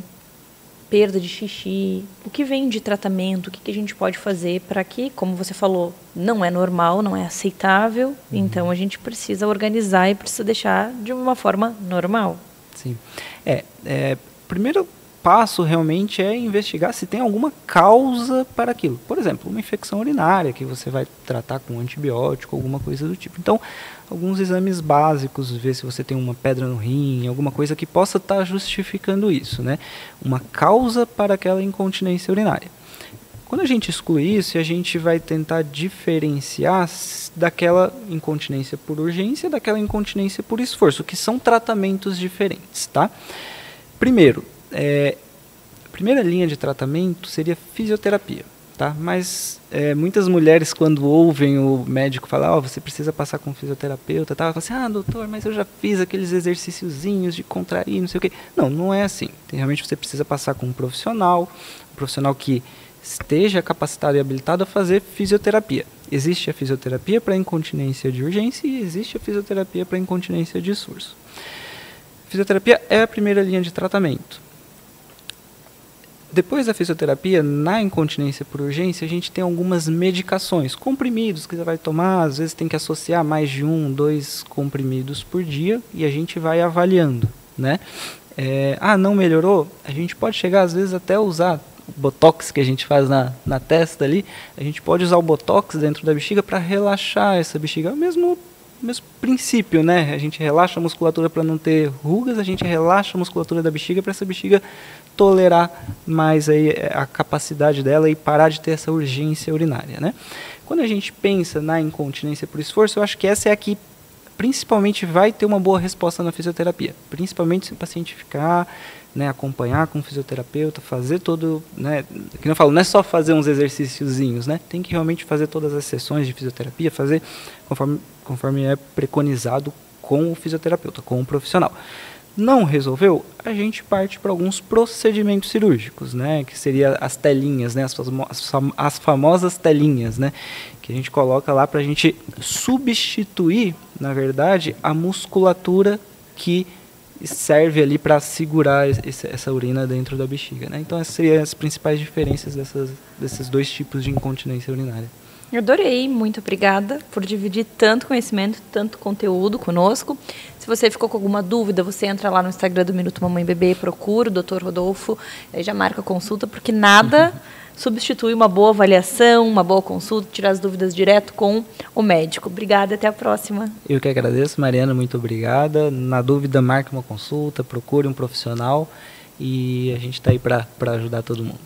perda de xixi, o que vem de tratamento, o que a gente pode fazer para que, como você falou, não é normal, não é aceitável, então a gente precisa organizar e precisa deixar de uma forma normal. Sim. Primeiro passo realmente é investigar se tem alguma causa para aquilo. Por exemplo, uma infecção urinária que você vai tratar com antibiótico, alguma coisa do tipo. Então, alguns exames básicos, ver se você tem uma pedra no rim, alguma coisa que possa estar justificando isso, né? Uma causa para aquela incontinência urinária. Quando a gente exclui isso, a gente vai tentar diferenciar daquela incontinência por urgência daquela incontinência por esforço, que são tratamentos diferentes, tá? Primeiro, a primeira linha de tratamento seria fisioterapia, tá? Mas muitas mulheres, quando ouvem o médico falar, você precisa passar com um fisioterapeuta, tá? Falam assim, doutor, mas eu já fiz aqueles exercíciozinhos de contrair, não sei o quê. Não, não é assim. Realmente você precisa passar com um profissional que esteja capacitado e habilitado a fazer fisioterapia. Existe a fisioterapia para incontinência de urgência e existe a fisioterapia para incontinência de esforço. Fisioterapia é a primeira linha de tratamento. Depois da fisioterapia, na incontinência por urgência, a gente tem algumas medicações, comprimidos que você vai tomar, às vezes tem que associar mais de 1, 2 comprimidos por dia e a gente vai avaliando, né? Não melhorou? A gente pode chegar às vezes até usar o botox que a gente faz na testa ali, a gente pode usar o botox dentro da bexiga para relaxar essa bexiga. É o mesmo princípio, né? A gente relaxa a musculatura para não ter rugas, a gente relaxa a musculatura da bexiga para essa bexiga tolerar mais aí a capacidade dela e parar de ter essa urgência urinária, né? Quando a gente pensa na incontinência por esforço, eu acho que essa é a que principalmente vai ter uma boa resposta na fisioterapia, principalmente se o paciente ficar, né, acompanhar com o fisioterapeuta, fazer todo, né, que eu falo, não é só fazer uns exercíciozinhos, né, tem que realmente fazer todas as sessões de fisioterapia, fazer conforme é preconizado com o fisioterapeuta, com o profissional. Não resolveu, a gente parte para alguns procedimentos cirúrgicos, né, que seria as telinhas, né, as famosas telinhas, né, que a gente coloca lá para a gente substituir, na verdade, a musculatura que serve ali para segurar essa urina dentro da bexiga, né? Então essas seriam as principais diferenças desses dois tipos de incontinência urinária. Eu adorei, muito obrigada por dividir tanto conhecimento, tanto conteúdo conosco. Se você ficou com alguma dúvida, você entra lá no Instagram do Minuto Mamãe Bebê, procura o Dr. Rodolfo, aí já marca a consulta, porque nada substitui uma boa avaliação, uma boa consulta, tirar as dúvidas direto com o médico. Obrigada, até a próxima. Eu que agradeço, Mariana, muito obrigada. Na dúvida, marque uma consulta, procure um profissional e a gente está aí para ajudar todo mundo.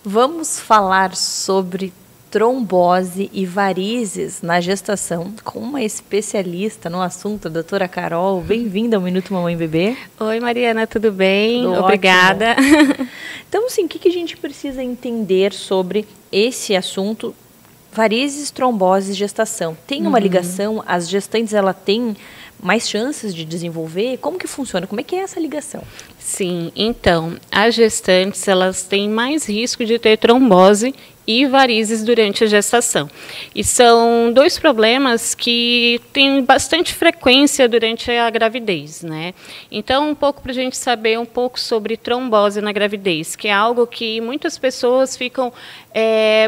Vamos falar sobre trombose e varizes na gestação com uma especialista no assunto, a doutora Carol. Bem-vinda ao Minuto Mamãe Bebê. Oi, Mariana, tudo bem? Tudo obrigada. Ótimo. Então, assim, o que a gente precisa entender sobre esse assunto? Varizes, tromboses, gestação. Tem uma ligação? As gestantes, ela tem mais chances de desenvolver? Como que funciona? Como é que é essa ligação? Sim, então, as gestantes, elas têm mais risco de ter trombose e varizes durante a gestação. E são dois problemas que têm bastante frequência durante a gravidez, né? Então, um pouco para a gente saber um pouco sobre trombose na gravidez, que é algo que muitas pessoas ficam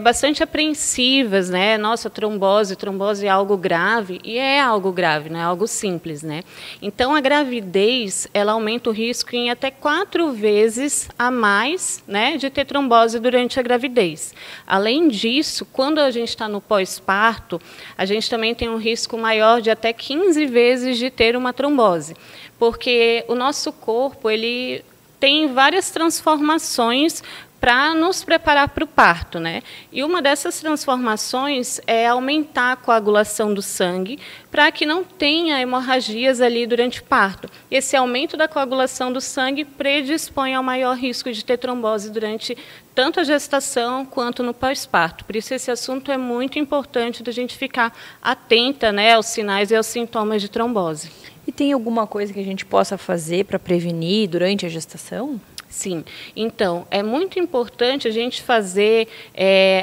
bastante apreensivas, né? Nossa, trombose é algo grave, e é algo grave, não é algo simples, né? Então, a gravidez, ela aumenta o risco em até 4 vezes a mais, né, de ter trombose durante a gravidez. Além disso, quando a gente está no pós-parto, a gente também tem um risco maior de até 15 vezes de ter uma trombose, porque o nosso corpo, ele tem várias transformações para nos preparar para o parto, né? E uma dessas transformações é aumentar a coagulação do sangue para que não tenha hemorragias ali durante o parto. Esse aumento da coagulação do sangue predispõe ao maior risco de ter trombose durante tanto a gestação quanto no pós-parto. Por isso esse assunto é muito importante da gente ficar atenta, né, aos sinais e aos sintomas de trombose. E tem alguma coisa que a gente possa fazer para prevenir durante a gestação? Sim, então, é muito importante a gente fazer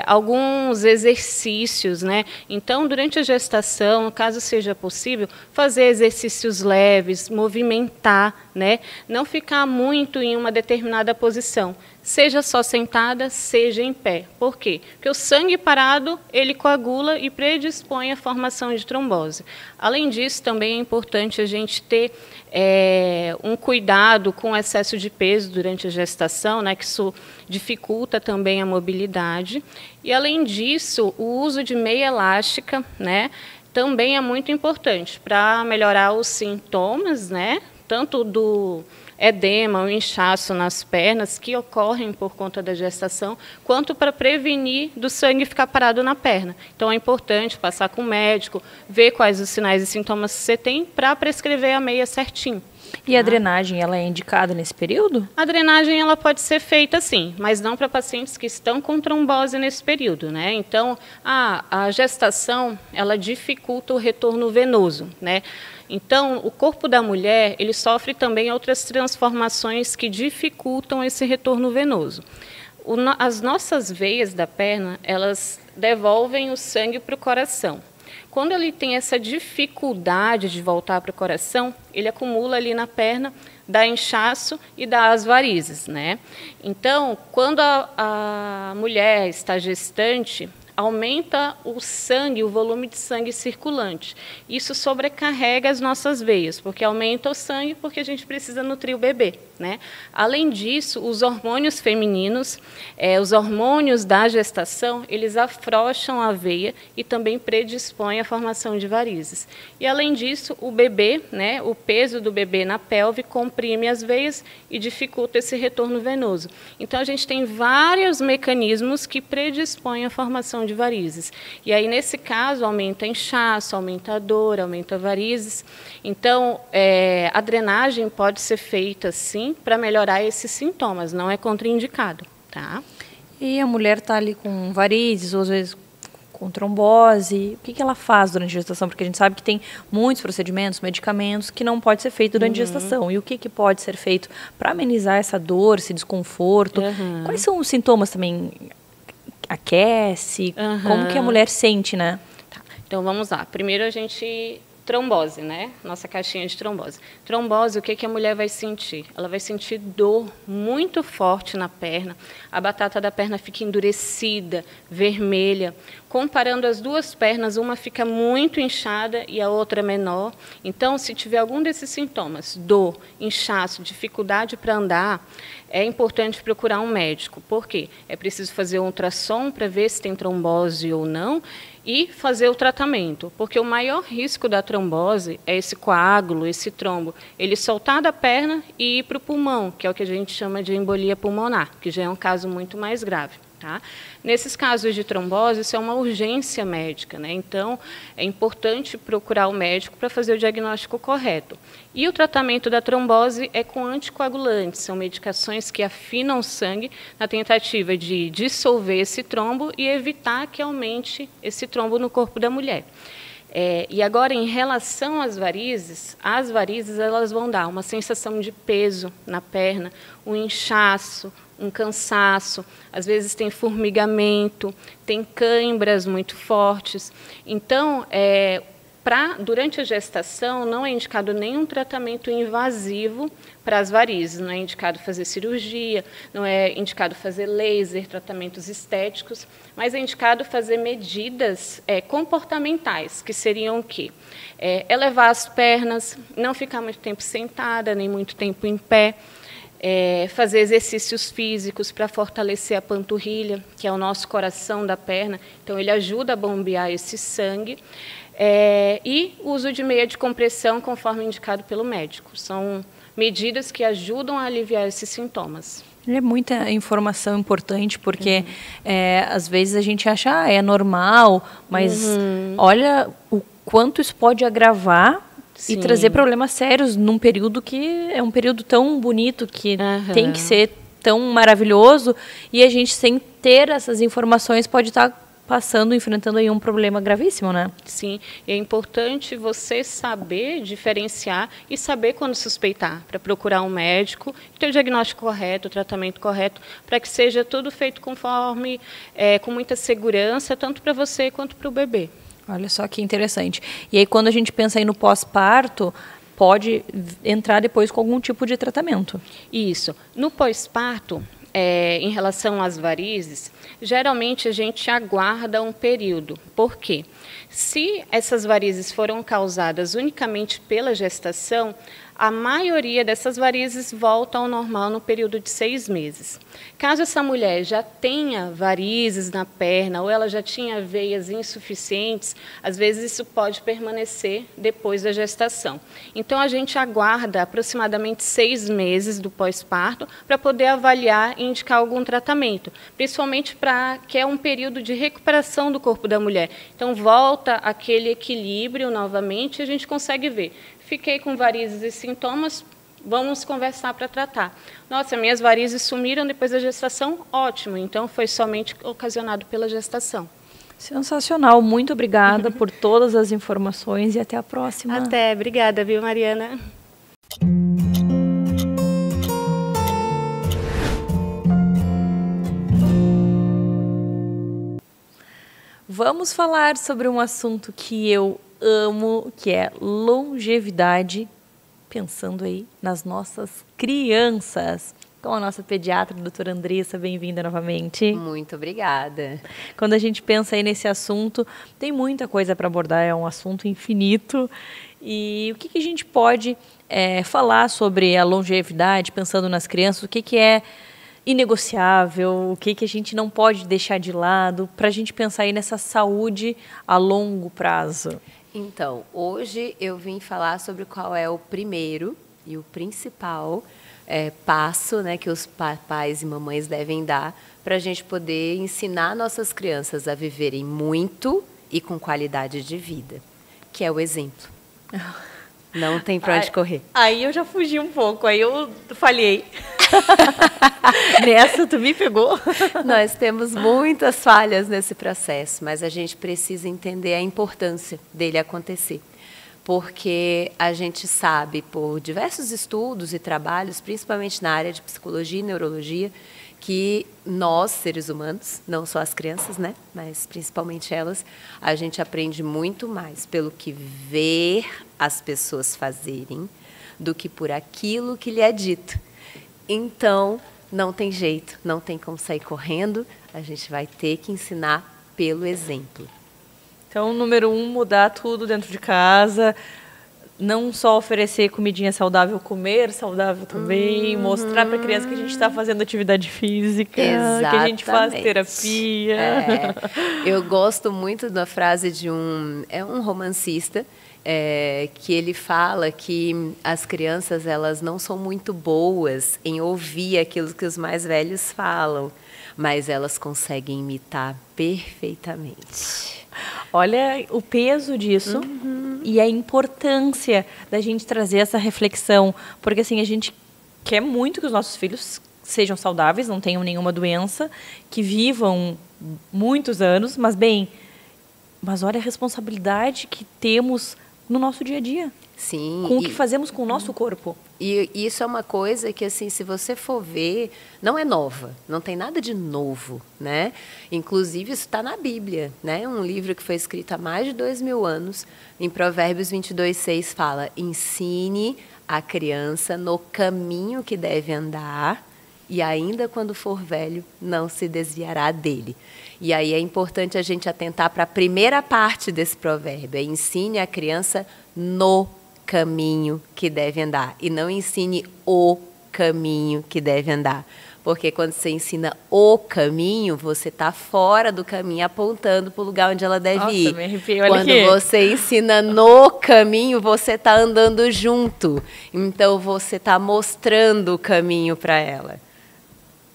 alguns exercícios, né? Então, durante a gestação, caso seja possível, fazer exercícios leves, movimentar, né? Não ficar muito em uma determinada posição, seja só sentada, seja em pé. Por quê? Porque o sangue parado, ele coagula e predispõe à formação de trombose. Além disso, também é importante a gente ter um cuidado com o excesso de peso durante a gestação, né, que isso dificulta também a mobilidade. E, além disso, o uso de meia elástica, né, também é muito importante para melhorar os sintomas, né, tanto do edema, o inchaço nas pernas, que ocorrem por conta da gestação, quanto para prevenir do sangue ficar parado na perna. Então, é importante passar com o médico, ver quais os sinais e sintomas que você tem, para prescrever a meia certinho. E a drenagem, ela é indicada nesse período? A drenagem, ela pode ser feita sim, mas não para pacientes que estão com trombose nesse período, né? Então, a gestação, ela dificulta o retorno venoso, né? Então, o corpo da mulher, ele sofre também outras transformações que dificultam esse retorno venoso. As nossas veias da perna, elas devolvem o sangue para o coração. Quando ele tem essa dificuldade de voltar para o coração, ele acumula ali na perna, dá inchaço e dá as varizes, né? Então, quando a mulher está gestante, aumenta o sangue, o volume de sangue circulante. Isso sobrecarrega as nossas veias, porque aumenta o sangue, porque a gente precisa nutrir o bebê, né? Além disso, os hormônios femininos, os hormônios da gestação, eles afrouxam a veia e também predispõem à formação de varizes. E, além disso, o bebê, né, o peso do bebê na pelve comprime as veias e dificulta esse retorno venoso. Então, a gente tem vários mecanismos que predispõem à formação de varizes. E aí, nesse caso, aumenta inchaço, aumenta a dor, aumenta varizes. Então, a drenagem pode ser feita, sim, para melhorar esses sintomas, não é contraindicado, tá? E a mulher está ali com varizes, ou às vezes com trombose, o que ela faz durante a gestação? Porque a gente sabe que tem muitos procedimentos, medicamentos que não pode ser feito durante a gestação. E o que pode ser feito para amenizar essa dor, esse desconforto? Quais são os sintomas também? Aquece? Como que a mulher sente, né? Tá. Então, vamos lá. Primeiro, a gente... Trombose, né? Nossa caixinha de trombose. Trombose, o que a mulher vai sentir? Ela vai sentir dor muito forte na perna. A batata da perna fica endurecida, vermelha. Comparando as duas pernas, uma fica muito inchada e a outra menor. Então, se tiver algum desses sintomas, dor, inchaço, dificuldade para andar, é importante procurar um médico. Por quê? É preciso fazer um ultrassom para ver se tem trombose ou não e fazer o tratamento, porque o maior risco da trombose é esse coágulo, esse trombo, ele soltar da perna e ir para o pulmão, que é o que a gente chama de embolia pulmonar, que já é um caso muito mais grave. Tá? Nesses casos de trombose, isso é uma urgência médica, né? Então, é importante procurar o médico para fazer o diagnóstico correto. E o tratamento da trombose é com anticoagulantes, são medicações que afinam o sangue na tentativa de dissolver esse trombo e evitar que aumente esse trombo no corpo da mulher. E agora, em relação às varizes elas vão dar uma sensação de peso na perna, um inchaço, um cansaço, às vezes tem formigamento, tem cãibras muito fortes. Então, durante a gestação, não é indicado nenhum tratamento invasivo para as varizes, não é indicado fazer cirurgia, não é indicado fazer laser, tratamentos estéticos, mas é indicado fazer medidas comportamentais, que seriam o quê? Elevar as pernas, não ficar muito tempo sentada, nem muito tempo em pé, fazer exercícios físicos para fortalecer a panturrilha, que é o nosso coração da perna, então ele ajuda a bombear esse sangue, e o uso de meia de compressão, conforme indicado pelo médico. São medidas que ajudam a aliviar esses sintomas. É muita informação importante, porque às vezes a gente acha, é normal, mas olha o quanto isso pode agravar. Sim. E trazer problemas sérios num período que é um período tão bonito, que tem que ser tão maravilhoso, e a gente, sem ter essas informações, pode estar enfrentando aí um problema gravíssimo, né? Sim, e é importante você saber diferenciar e saber quando suspeitar, para procurar um médico, ter o diagnóstico correto, o tratamento correto, para que seja tudo feito conforme, com muita segurança, tanto para você quanto para o bebê. Olha só que interessante. E aí, quando a gente pensa aí no pós-parto, pode entrar depois com algum tipo de tratamento. Isso. No pós-parto, em relação às varizes, geralmente a gente aguarda um período. Por quê? Se essas varizes foram causadas unicamente pela gestação, a maioria dessas varizes volta ao normal no período de 6 meses. Caso essa mulher já tenha varizes na perna ou ela já tinha veias insuficientes, às vezes isso pode permanecer depois da gestação. Então, a gente aguarda aproximadamente 6 meses do pós-parto para poder avaliar e indicar algum tratamento, principalmente que é um período de recuperação do corpo da mulher. Então, volta aquele equilíbrio novamente e a gente consegue ver. Fiquei com varizes e sintomas, vamos conversar para tratar. Nossa, minhas varizes sumiram depois da gestação? Ótimo, então foi somente ocasionado pela gestação. Sensacional, muito obrigada por todas as informações e até a próxima. Até, obrigada, viu, Mariana? Vamos falar sobre um assunto que eu amo, que é longevidade, pensando aí nas nossas crianças. Com a nossa pediatra, a doutora Andressa, bem-vinda novamente. Muito obrigada. Quando a gente pensa aí nesse assunto, tem muita coisa para abordar, é um assunto infinito. E o que a gente pode falar sobre a longevidade, pensando nas crianças, o que é inegociável, o que a gente não pode deixar de lado, para a gente pensar aí nessa saúde a longo prazo? Então, hoje eu vim falar sobre qual é o primeiro e o principal passo, né, que os papais e mamães devem dar para a gente poder ensinar nossas crianças a viverem muito e com qualidade de vida, que é o exemplo. Não tem para onde correr. Aí eu já fugi um pouco, aí eu falhei. Nessa tu me pegou. Nós temos muitas falhas nesse processo, mas a gente precisa entender a importância dele acontecer. Porque a gente sabe, por diversos estudos e trabalhos, principalmente na área de psicologia e neurologia, que nós, seres humanos, não só as crianças, né, mas principalmente elas, a gente aprende muito mais pelo que ver as pessoas fazerem do que por aquilo que lhe é dito. Então, não tem jeito, não tem como sair correndo, a gente vai ter que ensinar pelo exemplo. Então, número 1, mudar tudo dentro de casa, não só oferecer comidinha saudável, comer saudável também, mostrar para a criança que a gente está fazendo atividade física, Exatamente. Que a gente faz terapia. Eu gosto muito da frase de um romancista que ele fala que as crianças elas não são muito boas em ouvir aquilo que os mais velhos falam, mas elas conseguem imitar perfeitamente. Olha o peso disso e a importância da gente trazer essa reflexão, porque assim, a gente quer muito que os nossos filhos sejam saudáveis, não tenham nenhuma doença, que vivam muitos anos, mas olha a responsabilidade que temos no nosso dia a dia. Sim. Com o que fazemos com o nosso corpo. E isso é uma coisa que, assim, se você for ver, não é nova, não tem nada de novo, né? Inclusive, isso está na Bíblia, né? Um livro que foi escrito há mais de 2000 anos, em Provérbios 22:6 fala: ensine a criança no caminho que deve andar, e ainda quando for velho, não se desviará dele. E aí é importante a gente atentar para a primeira parte desse provérbio, ensine a criança no caminho que deve andar, e não ensine o caminho que deve andar. Porque quando você ensina o caminho, você está fora do caminho, apontando para o lugar onde ela deve ir. Me arrepiei, olha quando aqui. você ensina no caminho, você está andando junto. Então, você está mostrando o caminho para ela.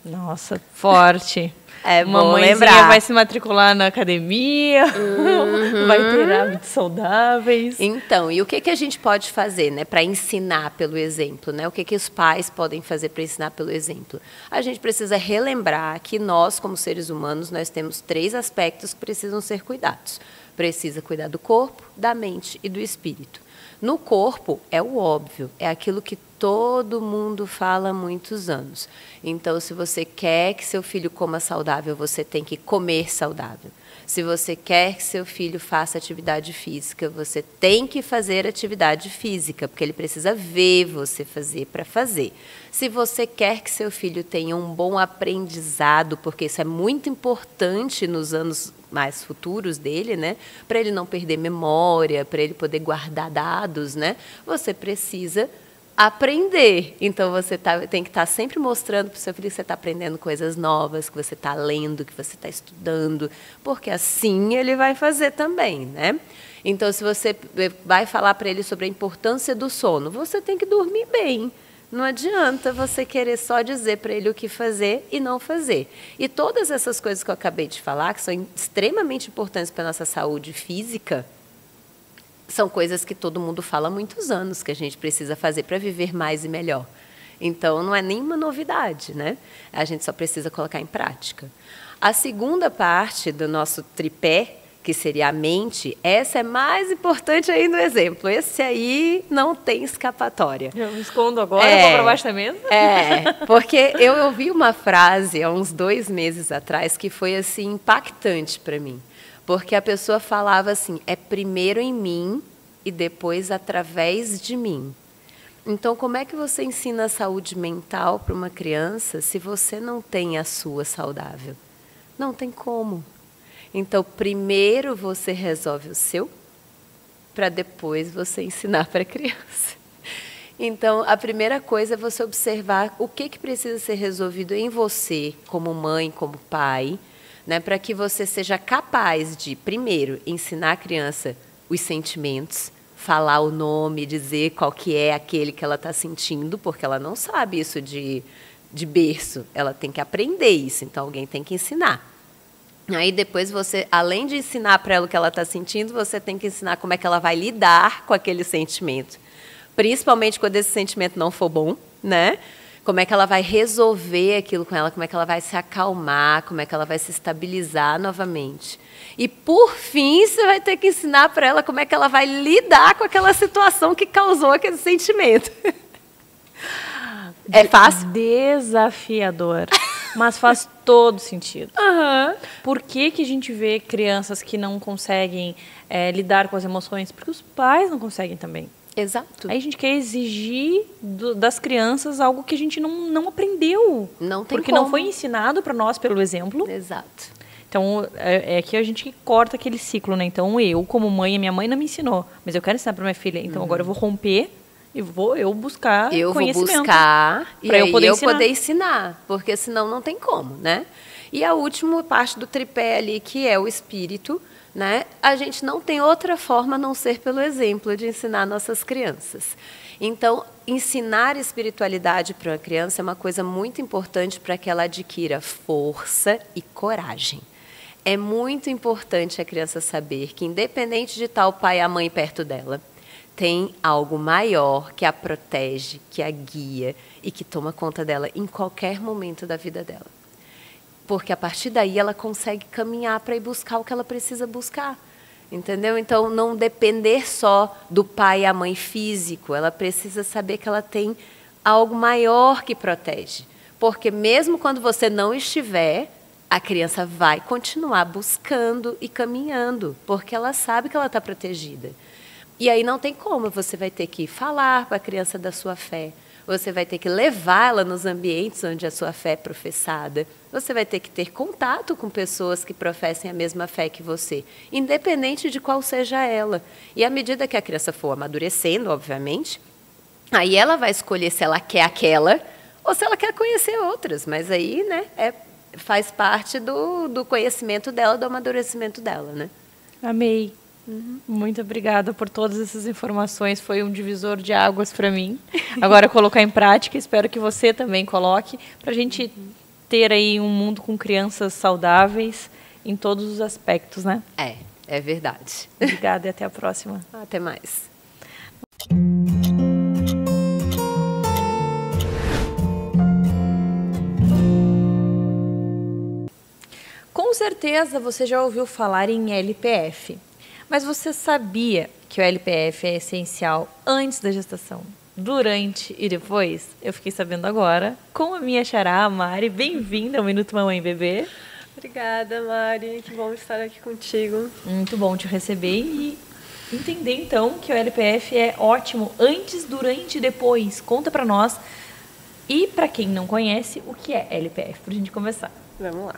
Nossa, forte. É uma bom mãezinha lembrar. vai se matricular na academia, vai ter hábitos saudáveis. Então, e o que a gente pode fazer, né, para ensinar pelo exemplo, né? O que os pais podem fazer para ensinar pelo exemplo? A gente precisa relembrar que nós, como seres humanos, nós temos 3 aspectos que precisam ser cuidados. Precisa cuidar do corpo, da mente e do espírito. No corpo, é o óbvio, é aquilo que todo mundo fala há muitos anos. Então, se você quer que seu filho coma saudável, você tem que comer saudável. Se você quer que seu filho faça atividade física, você tem que fazer atividade física, porque ele precisa ver você fazer para fazer. Se você quer que seu filho tenha um bom aprendizado, porque isso é muito importante nos anos mais futuros dele, né? Para ele não perder memória, para ele poder guardar dados, né? Você precisa aprender. Então, você tem que estar sempre mostrando para o seu filho que você está aprendendo coisas novas, que você está lendo, que você está estudando, porque assim ele vai fazer também, né? Então, se você vai falar para ele sobre a importância do sono, você tem que dormir bem. Não adianta você querer só dizer para ele o que fazer e não fazer. E todas essas coisas que eu acabei de falar, que são extremamente importantes para a nossa saúde física, são coisas que todo mundo fala há muitos anos que a gente precisa fazer para viver mais e melhor. Então, não é nenhuma novidade, né? A gente só precisa colocar em prática. A segunda parte do nosso tripé, que seria a mente, essa é mais importante aí no exemplo. Esse aí não tem escapatória. Eu me escondo agora, vou para baixo da mesa? Porque eu ouvi uma frase há uns 2 meses atrás que foi assim impactante para mim. Porque a pessoa falava assim, é primeiro em mim e depois através de mim. Então, como é que você ensina a saúde mental para uma criança se você não tem a sua saudável? Não tem como. Então, primeiro você resolve o seu, para depois você ensinar para a criança. Então, a primeira coisa é você observar o que precisa ser resolvido em você, como mãe, como pai, né, para que você seja capaz de, primeiro, ensinar a criança os sentimentos, falar o nome, dizer qual que é aquele que ela está sentindo, porque ela não sabe isso de berço, ela tem que aprender isso, então alguém tem que ensinar. Aí depois você, além de ensinar para ela o que ela está sentindo, você tem que ensinar como é que ela vai lidar com aquele sentimento, principalmente quando esse sentimento não for bom, né? Como é que ela vai resolver aquilo com ela, como é que ela vai se acalmar, como é que ela vai se estabilizar novamente. E, por fim, você vai ter que ensinar para ela como é que ela vai lidar com aquela situação que causou aquele sentimento. É fácil? Desafiador, mas faz todo sentido. Uhum. Por que a gente vê crianças que não conseguem lidar com as emoções? Porque os pais não conseguem também. Exato. Aí a gente quer exigir das crianças algo que a gente não aprendeu. Não tem porque como. não foi ensinado para nós pelo exemplo. Exato. Então, é que a gente corta aquele ciclo, né? Então, eu, como mãe, a minha mãe não me ensinou, mas eu quero ensinar para minha filha. Então, agora eu vou romper e vou buscar conhecimento. Eu vou buscar e para eu poder ensinar, porque senão não tem como, né? E a última parte do tripé ali, que é o espírito, né? A gente não tem outra forma a não ser pelo exemplo de ensinar nossas crianças. Então, ensinar espiritualidade para uma criança é uma coisa muito importante para que ela adquira força e coragem. É muito importante a criança saber que, independente de estar o pai e a mãe perto dela, tem algo maior que a protege, que a guia e que toma conta dela em qualquer momento da vida dela. Porque a partir daí ela consegue caminhar para ir buscar o que ela precisa buscar. Entendeu? Então, não depender só do pai e a mãe físico, ela precisa saber que ela tem algo maior que protege. Porque mesmo quando você não estiver, a criança vai continuar buscando e caminhando, porque ela sabe que ela está protegida. E aí não tem como, você vai ter que falar para a criança da sua fé, você vai ter que levá-la nos ambientes onde a sua fé é professada, você vai ter que ter contato com pessoas que professem a mesma fé que você, independente de qual seja ela. E à medida que a criança for amadurecendo, obviamente, aí ela vai escolher se ela quer aquela ou se ela quer conhecer outras, mas aí, né, faz parte do conhecimento dela, do amadurecimento dela, né? Amei. Muito obrigada por todas essas informações, foi um divisor de águas para mim. Agora colocar em prática, espero que você também coloque, para a gente ter aí um mundo com crianças saudáveis em todos os aspectos, né? É verdade. Obrigada e até a próxima. Até mais. Com certeza você já ouviu falar em LPF. Mas você sabia que o LPF é essencial antes da gestação, durante e depois? Eu fiquei sabendo agora com a minha xará, a Mari. Bem-vinda ao Minuto Mamãe Bebê. Obrigada, Mari. Que bom estar aqui contigo. Muito bom te receber e entender, então, que o LPF é ótimo antes, durante e depois. Conta pra nós. E para quem não conhece, o que é LPF? Pra gente começar. Vamos lá.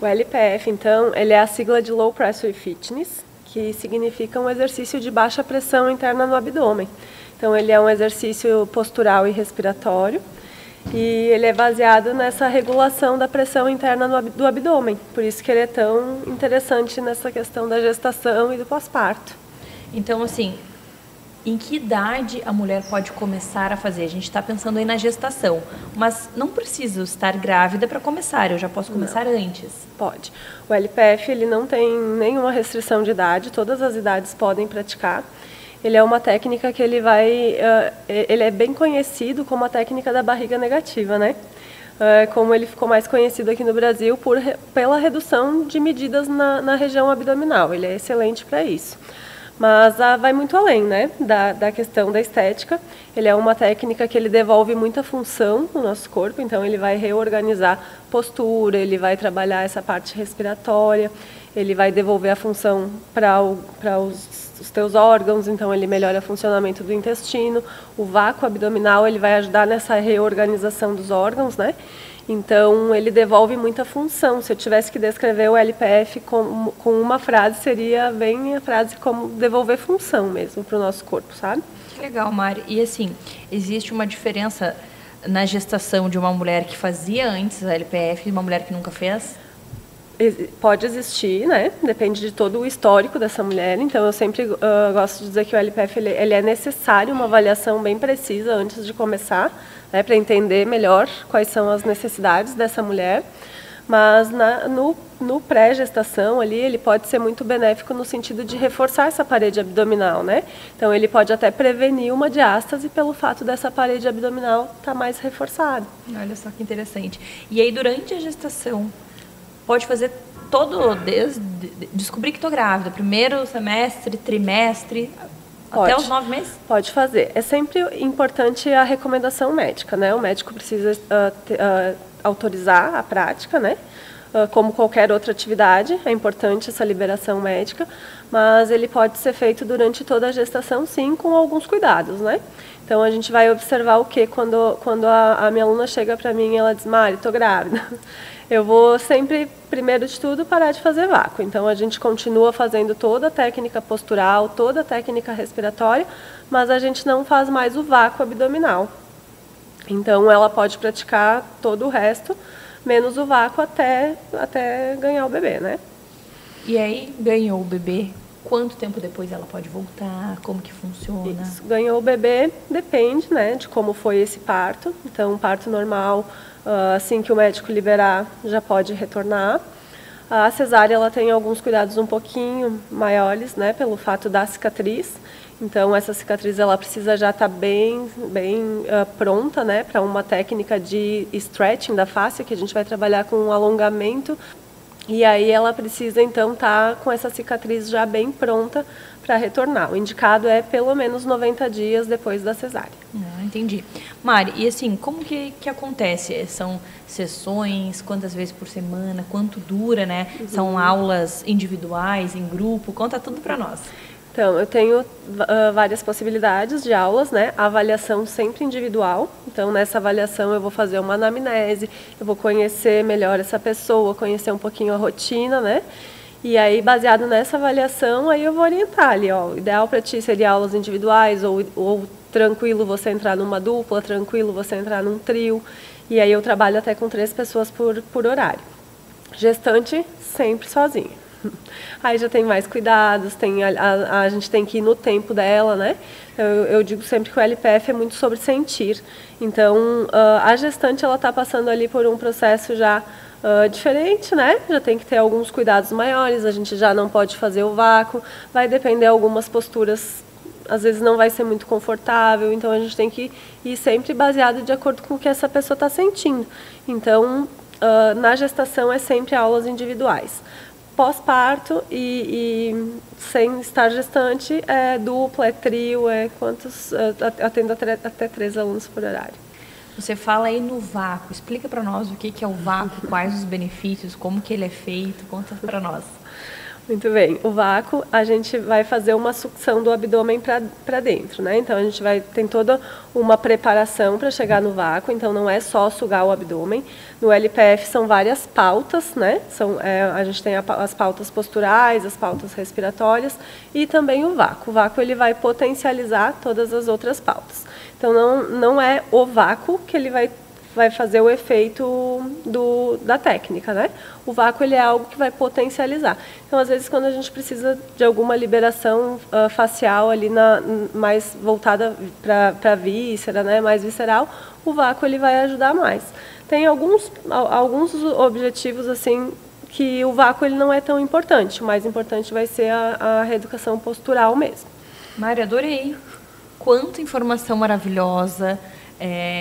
O LPF, então, ele é a sigla de Low Pressure Fitness, que significa um exercício de baixa pressão interna no abdômen. Então, ele é um exercício postural e respiratório, e ele é baseado nessa regulação da pressão interna do abdômen. Por isso que ele é tão interessante nessa questão da gestação e do pós-parto. Então, assim, em que idade a mulher pode começar a fazer? A gente está pensando aí na gestação, mas não preciso estar grávida para começar, eu já posso começar antes. Pode. O LPF ele não tem nenhuma restrição de idade, todas as idades podem praticar. Ele é uma técnica que ele é bem conhecido como a técnica da barriga negativa, né? Como ele ficou mais conhecido aqui no Brasil pela redução de medidas na região abdominal. Ele é excelente para isso. Mas vai muito além, né, da questão da estética. Ele é uma técnica que ele devolve muita função no nosso corpo, então ele vai reorganizar postura, ele vai trabalhar essa parte respiratória, ele vai devolver a função para os teus órgãos, então ele melhora o funcionamento do intestino. O vácuo abdominal ele vai ajudar nessa reorganização dos órgãos, né? Então, ele devolve muita função. Se eu tivesse que descrever o LPF com uma frase, seria bem a frase como devolver função mesmo para o nosso corpo, sabe? Que legal, Mari. E assim, existe uma diferença na gestação de uma mulher que fazia antes o LPF e uma mulher que nunca fez? Pode existir, né? Depende de todo o histórico dessa mulher. Então, eu sempre gosto de dizer que o LPF ele é necessário uma avaliação bem precisa antes de começar, né, para entender melhor quais são as necessidades dessa mulher. Mas no pré-gestação ali, ele pode ser muito benéfico no sentido de reforçar essa parede abdominal, né? Então, ele pode até prevenir uma diástase pelo fato dessa parede abdominal estar mais reforçada. Olha só que interessante. E aí, durante a gestação, pode fazer descobrir que estou grávida, primeiro semestre, trimestre, pode. Até os 9 meses? Pode fazer. É sempre importante a recomendação médica, né? O médico precisa autorizar a prática, né? Como qualquer outra atividade, é importante essa liberação médica, mas ele pode ser feito durante toda a gestação, sim, com alguns cuidados, né? Então, a gente vai observar o quê? Quando a minha aluna chega para mim e ela diz, Mari, estou grávida. Eu vou sempre, primeiro de tudo, parar de fazer vácuo. Então, a gente continua fazendo toda a técnica postural, toda a técnica respiratória, mas a gente não faz mais o vácuo abdominal. Então, ela pode praticar todo o resto, menos o vácuo até ganhar o bebê, né? E aí, ganhou o bebê, quanto tempo depois ela pode voltar? Como que funciona? Isso. Ganhou o bebê, depende, né, de como foi esse parto. Então, um parto normal, assim que o médico liberar, já pode retornar. A cesárea, ela tem alguns cuidados um pouquinho maiores, né, pelo fato da cicatriz. Então, essa cicatriz, ela precisa já estar bem pronta, né, para uma técnica de stretching da face, que a gente vai trabalhar com um alongamento. E aí ela precisa, então, estar com essa cicatriz já bem pronta para retornar. O indicado é pelo menos 90 dias depois da cesárea. Entendi. Mari, e assim, como que acontece? São sessões, quantas vezes por semana, quanto dura, né? São aulas individuais, em grupo? Conta tudo para nós. Então, eu tenho várias possibilidades de aulas, né? A avaliação sempre individual. Então, nessa avaliação eu vou fazer uma anamnese, eu vou conhecer melhor essa pessoa, conhecer um pouquinho a rotina, né? E aí, baseado nessa avaliação, aí eu vou orientar ali, ó. O ideal para ti seria aulas individuais ou tranquilo você entrar numa dupla, tranquilo você entrar num trio. E aí eu trabalho até com 3 pessoas por horário. Gestante, sempre sozinha. Aí já tem mais cuidados, a gente tem que ir no tempo dela, né? Eu digo sempre que o LPF é muito sobre sentir. Então, a gestante, ela está passando ali por um processo já diferente, né? Já tem que ter alguns cuidados maiores, a gente já não pode fazer o vácuo, vai depender de algumas posturas, às vezes não vai ser muito confortável, então a gente tem que ir sempre baseado de acordo com o que essa pessoa está sentindo. Então, na gestação é sempre aulas individuais. Pós-parto e sem estar gestante, é dupla, é trio, atendo até 3 alunos por horário. Você fala aí no vácuo, explica para nós o que é o vácuo, quais os benefícios, como que ele é feito, conta para nós. Muito bem, o vácuo, a gente vai fazer uma sucção do abdômen para dentro, né? Então, a gente tem toda uma preparação para chegar no vácuo, então não é só sugar o abdômen. No LPF são várias pautas, né? A gente tem as pautas posturais, as pautas respiratórias e também o vácuo. O vácuo, ele vai potencializar todas as outras pautas. Então, não é o vácuo que ele vai fazer o efeito da técnica, né? O vácuo, ele é algo que vai potencializar. Então, às vezes, quando a gente precisa de alguma liberação facial ali mais voltada para a víscera, né? Mais visceral, o vácuo, ele vai ajudar mais. Tem alguns objetivos, assim, que o vácuo, ele não é tão importante. O mais importante vai ser a reeducação postural mesmo. Mari, adorei. Quanta informação maravilhosa.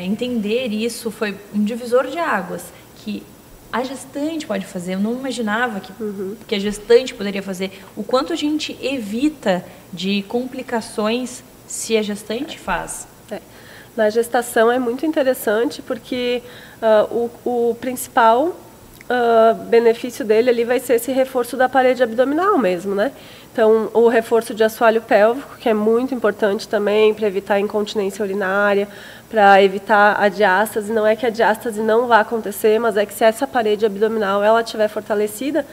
Entender isso foi um divisor de águas que a gestante pode fazer. Eu não imaginava que a gestante poderia fazer. O quanto a gente evita de complicações se a gestante faz. Na gestação é muito interessante porque o principal benefício dele ali vai ser esse reforço da parede abdominal mesmo, né? Então, o reforço de assoalho pélvico, que é muito importante também para evitar incontinência urinária, para evitar a diástase. Não é que a diástase não vá acontecer, mas é que se essa parede abdominal ela estiver fortalecida,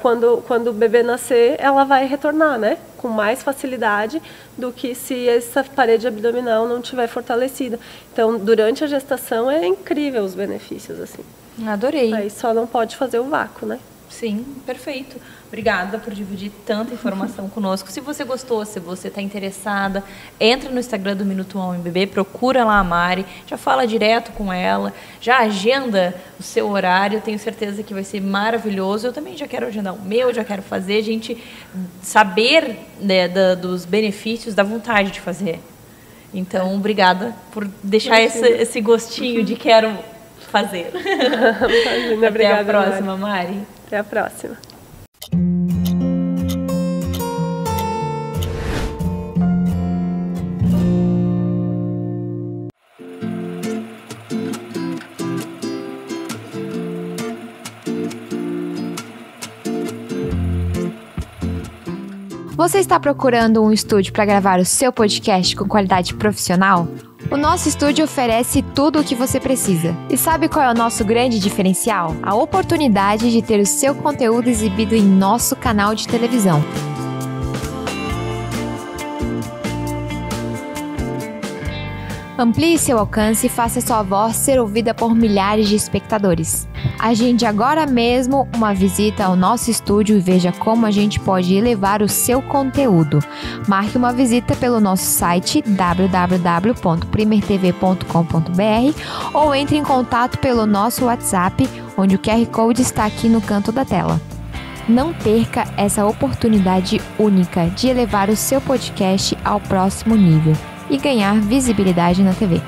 quando o bebê nascer, ela vai retornar, né? Com mais facilidade do que se essa parede abdominal não estiver fortalecida. Então, durante a gestação é incrível os benefícios, assim. Adorei. Aí só não pode fazer o vácuo, né? Sim, perfeito. Obrigada por dividir tanta informação conosco. Se você gostou, se você está interessada, entra no Instagram do Minuto Homem Bebê, procura lá a Mari, já fala direto com ela, já agenda o seu horário, tenho certeza que vai ser maravilhoso. Eu também já quero agendar o meu, já quero fazer, a gente saber, né, dos benefícios, da vontade de fazer. Então, obrigada por deixar esse gostinho de quero fazer. Imagina, obrigada. Até a próxima, Mari. Até a próxima. Você está procurando um estúdio para gravar o seu podcast com qualidade profissional? O nosso estúdio oferece tudo o que você precisa. E sabe qual é o nosso grande diferencial? A oportunidade de ter o seu conteúdo exibido em nosso canal de televisão. Amplie seu alcance e faça sua voz ser ouvida por milhares de espectadores. Agende agora mesmo uma visita ao nosso estúdio e veja como a gente pode elevar o seu conteúdo. Marque uma visita pelo nosso site www.primertv.com.br ou entre em contato pelo nosso WhatsApp, onde o QR Code está aqui no canto da tela. Não perca essa oportunidade única de elevar o seu podcast ao próximo nível e ganhar visibilidade na TV.